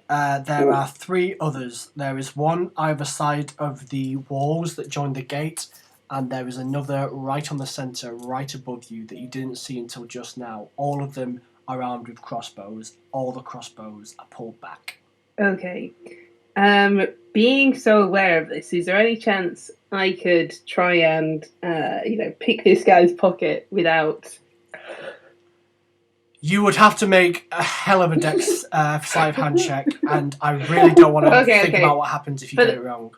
There are three others. There is one either side of the walls that join the gate, and there is another right on the centre, right above you, that you didn't see until just now. All of them are armed with crossbows. All the crossbows are pulled back. Okay. Being so aware of this, is there any chance I could try and, pick this guy's pocket without... You would have to make a hell of a dex sleight of hand check, and I really don't want to think Okay. about what happens if you But- get it wrong.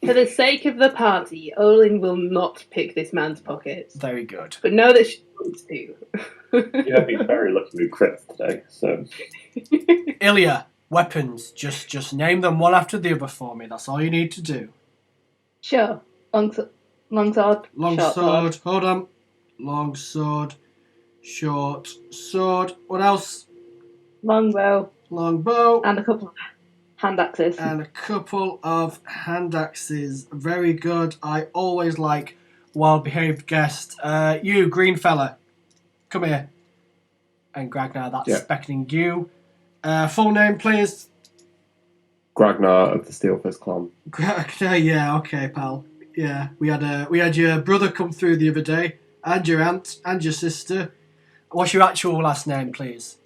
For the sake of the party, Olin will not pick this man's pockets. Very good. But know that she wants to. You have been very lucky with crits today, so Ilya, weapons. Just name them one after the other for me. That's all you need to do. Sure. Long sword. Long Short sword. Hold on. Long sword. Short sword. What else? Longbow. Long bow. And a couple of hand axes. And a couple of hand axes. Very good. I always like well-behaved guests. You, green fella. Come here. And Gragnar, that's beckoning you. Full name, please. Gragnar of the Steelfist clan. Gragnar, yeah, okay, pal. Yeah, we had your brother come through the other day, and your aunt, and your sister. What's your actual last name, please?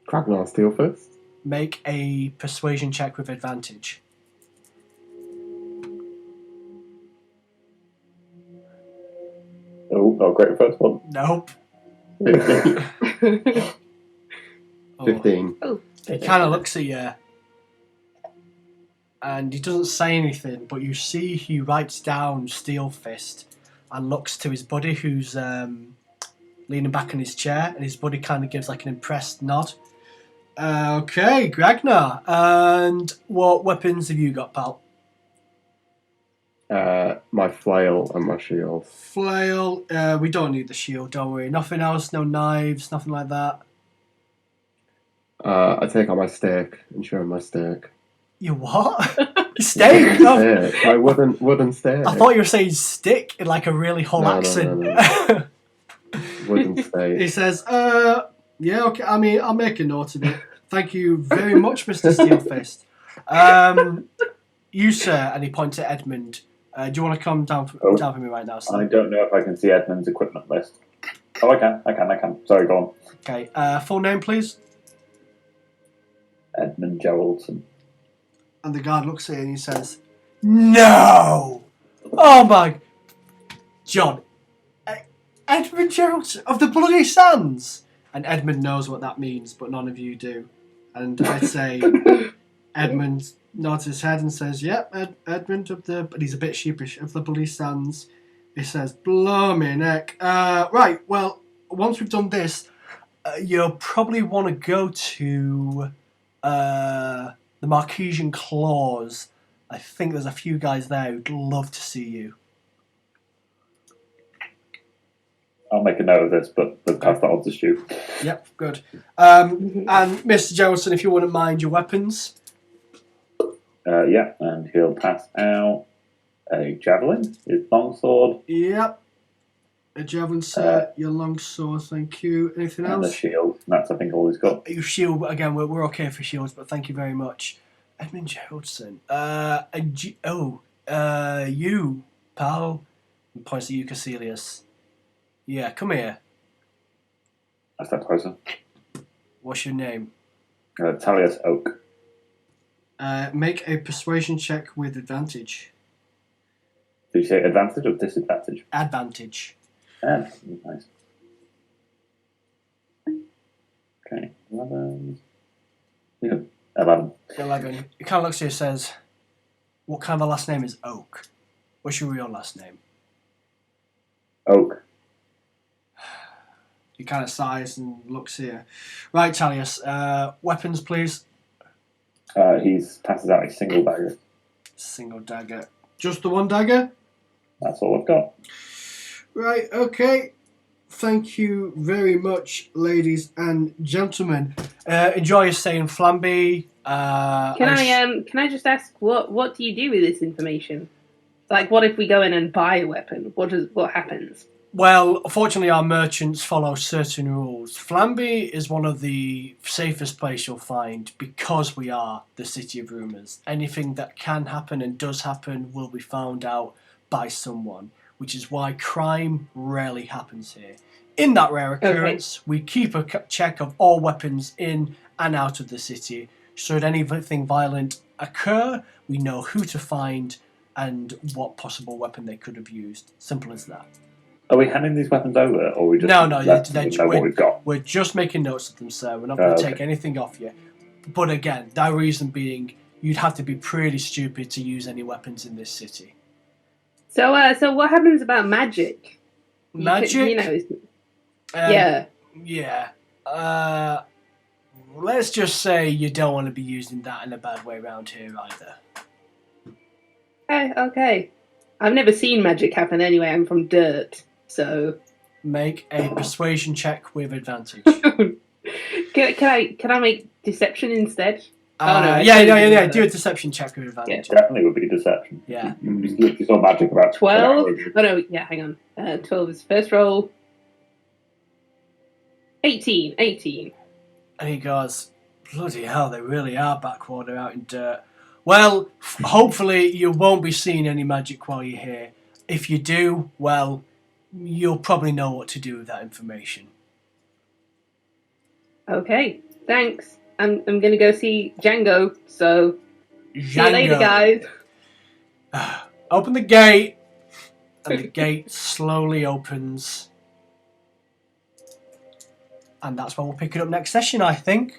Gragnar Steelfist. Make a persuasion check with advantage. oh, not great first one. Nope. 15. Oh. 15. He kind of looks at you, and he doesn't say anything, but you see he writes down Steel Fist and looks to his buddy who's leaning back in his chair, and his buddy kind of gives like an impressed nod. Okay, Gragnar, and what weapons have you got, pal? My flail and my shield. Flail, we don't need the shield, don't worry. Nothing else, no knives, nothing like that. I take out my stake and show him my stake. You what? Steak? Oh, Stake. My wooden stake. I thought you were saying stick in like a really Hull No, no, accent. no. Wooden stake. He says, yeah, okay, I mean, I'll make a note of it. Thank you very much, Mr. Steelfist. You, sir, and he points at Edmund. Do you want to come down for me right now, sir? I don't know if I can see Edmund's equipment list. Oh, I can. Sorry, go on. Okay, full name, please. Edmund Geraldson. And the guard looks at you and he says, no! Oh my... John, Edmund Geraldson of the Bloody Sands! And Edmund knows what that means, but none of you do. And I'd say, Edmund nods his head and says, "Yep, Edmund of the," but he's a bit sheepish, "of the Bloody Sands." He says, "Blimey neck. Right, well, once we've done this, you'll probably want to go to the Markesian Claws. I think there's a few guys there who'd love to see you." I'll make a note of this, but pass that on to Stu. Yep, good. And Mr. Jellison, if you wouldn't mind your weapons. Yeah, and he'll pass out a javelin, his longsword, Yep. A javelin set, your long sword, thank you. Anything and a else? shield. That's, I think, all he's got. Your shield, again, we're okay for shields, but thank you very much. Edmund Jellison. You, pal. He points at you, Casilius. Yeah, come here. I step closer. What's your name? Talius Oak. Make a persuasion check with advantage. Did you say advantage or disadvantage? Advantage. Nice. Okay, 11. Yeah, 11. 11. He kind of looks at you and says, "What kind of a last name is Oak? What's your real last name?" Oak. He kind of sighs and looks here. Right, Talius. Weapons, please. He's passes out a single dagger. Single dagger. Just the one dagger? That's all I've got. Right, okay. Thank you very much, ladies and gentlemen. Enjoy your stay in Flamby. Can I just ask what do you do with this information? Like, what if we go in and buy a weapon? What happens? Well, fortunately, our merchants follow certain rules. Flamby is one of the safest places you'll find because we are the city of rumours. Anything that can happen and does happen will be found out by someone, which is why crime rarely happens here. In that rare occurrence, we keep a check of all weapons in and out of the city. Should anything violent occur, we know who to find and what possible weapon they could have used. Simple as that. Are we handing these weapons over, or are we just No, know what we've got? We're just making notes of them, sir. We're not going to take anything off you. But again, that reason being, you'd have to be pretty stupid to use any weapons in this city. So what happens about magic? Magic? Yeah. Yeah. Let's just say you don't want to be using that in a bad way around here either. Okay. I've never seen magic happen anyway. I'm from dirt, so. Make a persuasion check with advantage. Can I make deception instead? Yeah. Do a deception check with advantage. Yeah, definitely would be deception. Yeah. You literally saw magic about 12. Oh no, yeah, hang on. 12 is first roll. 18. And he goes, "Bloody hell, they really are backwater out in dirt. Well, hopefully you won't be seeing any magic while you're here. If you do, well, you'll probably know what to do with that information." Okay, thanks. I'm gonna go see Django, so see you later, guys. Open the gate. And the gate slowly opens. And that's where we'll pick it up next session, I think.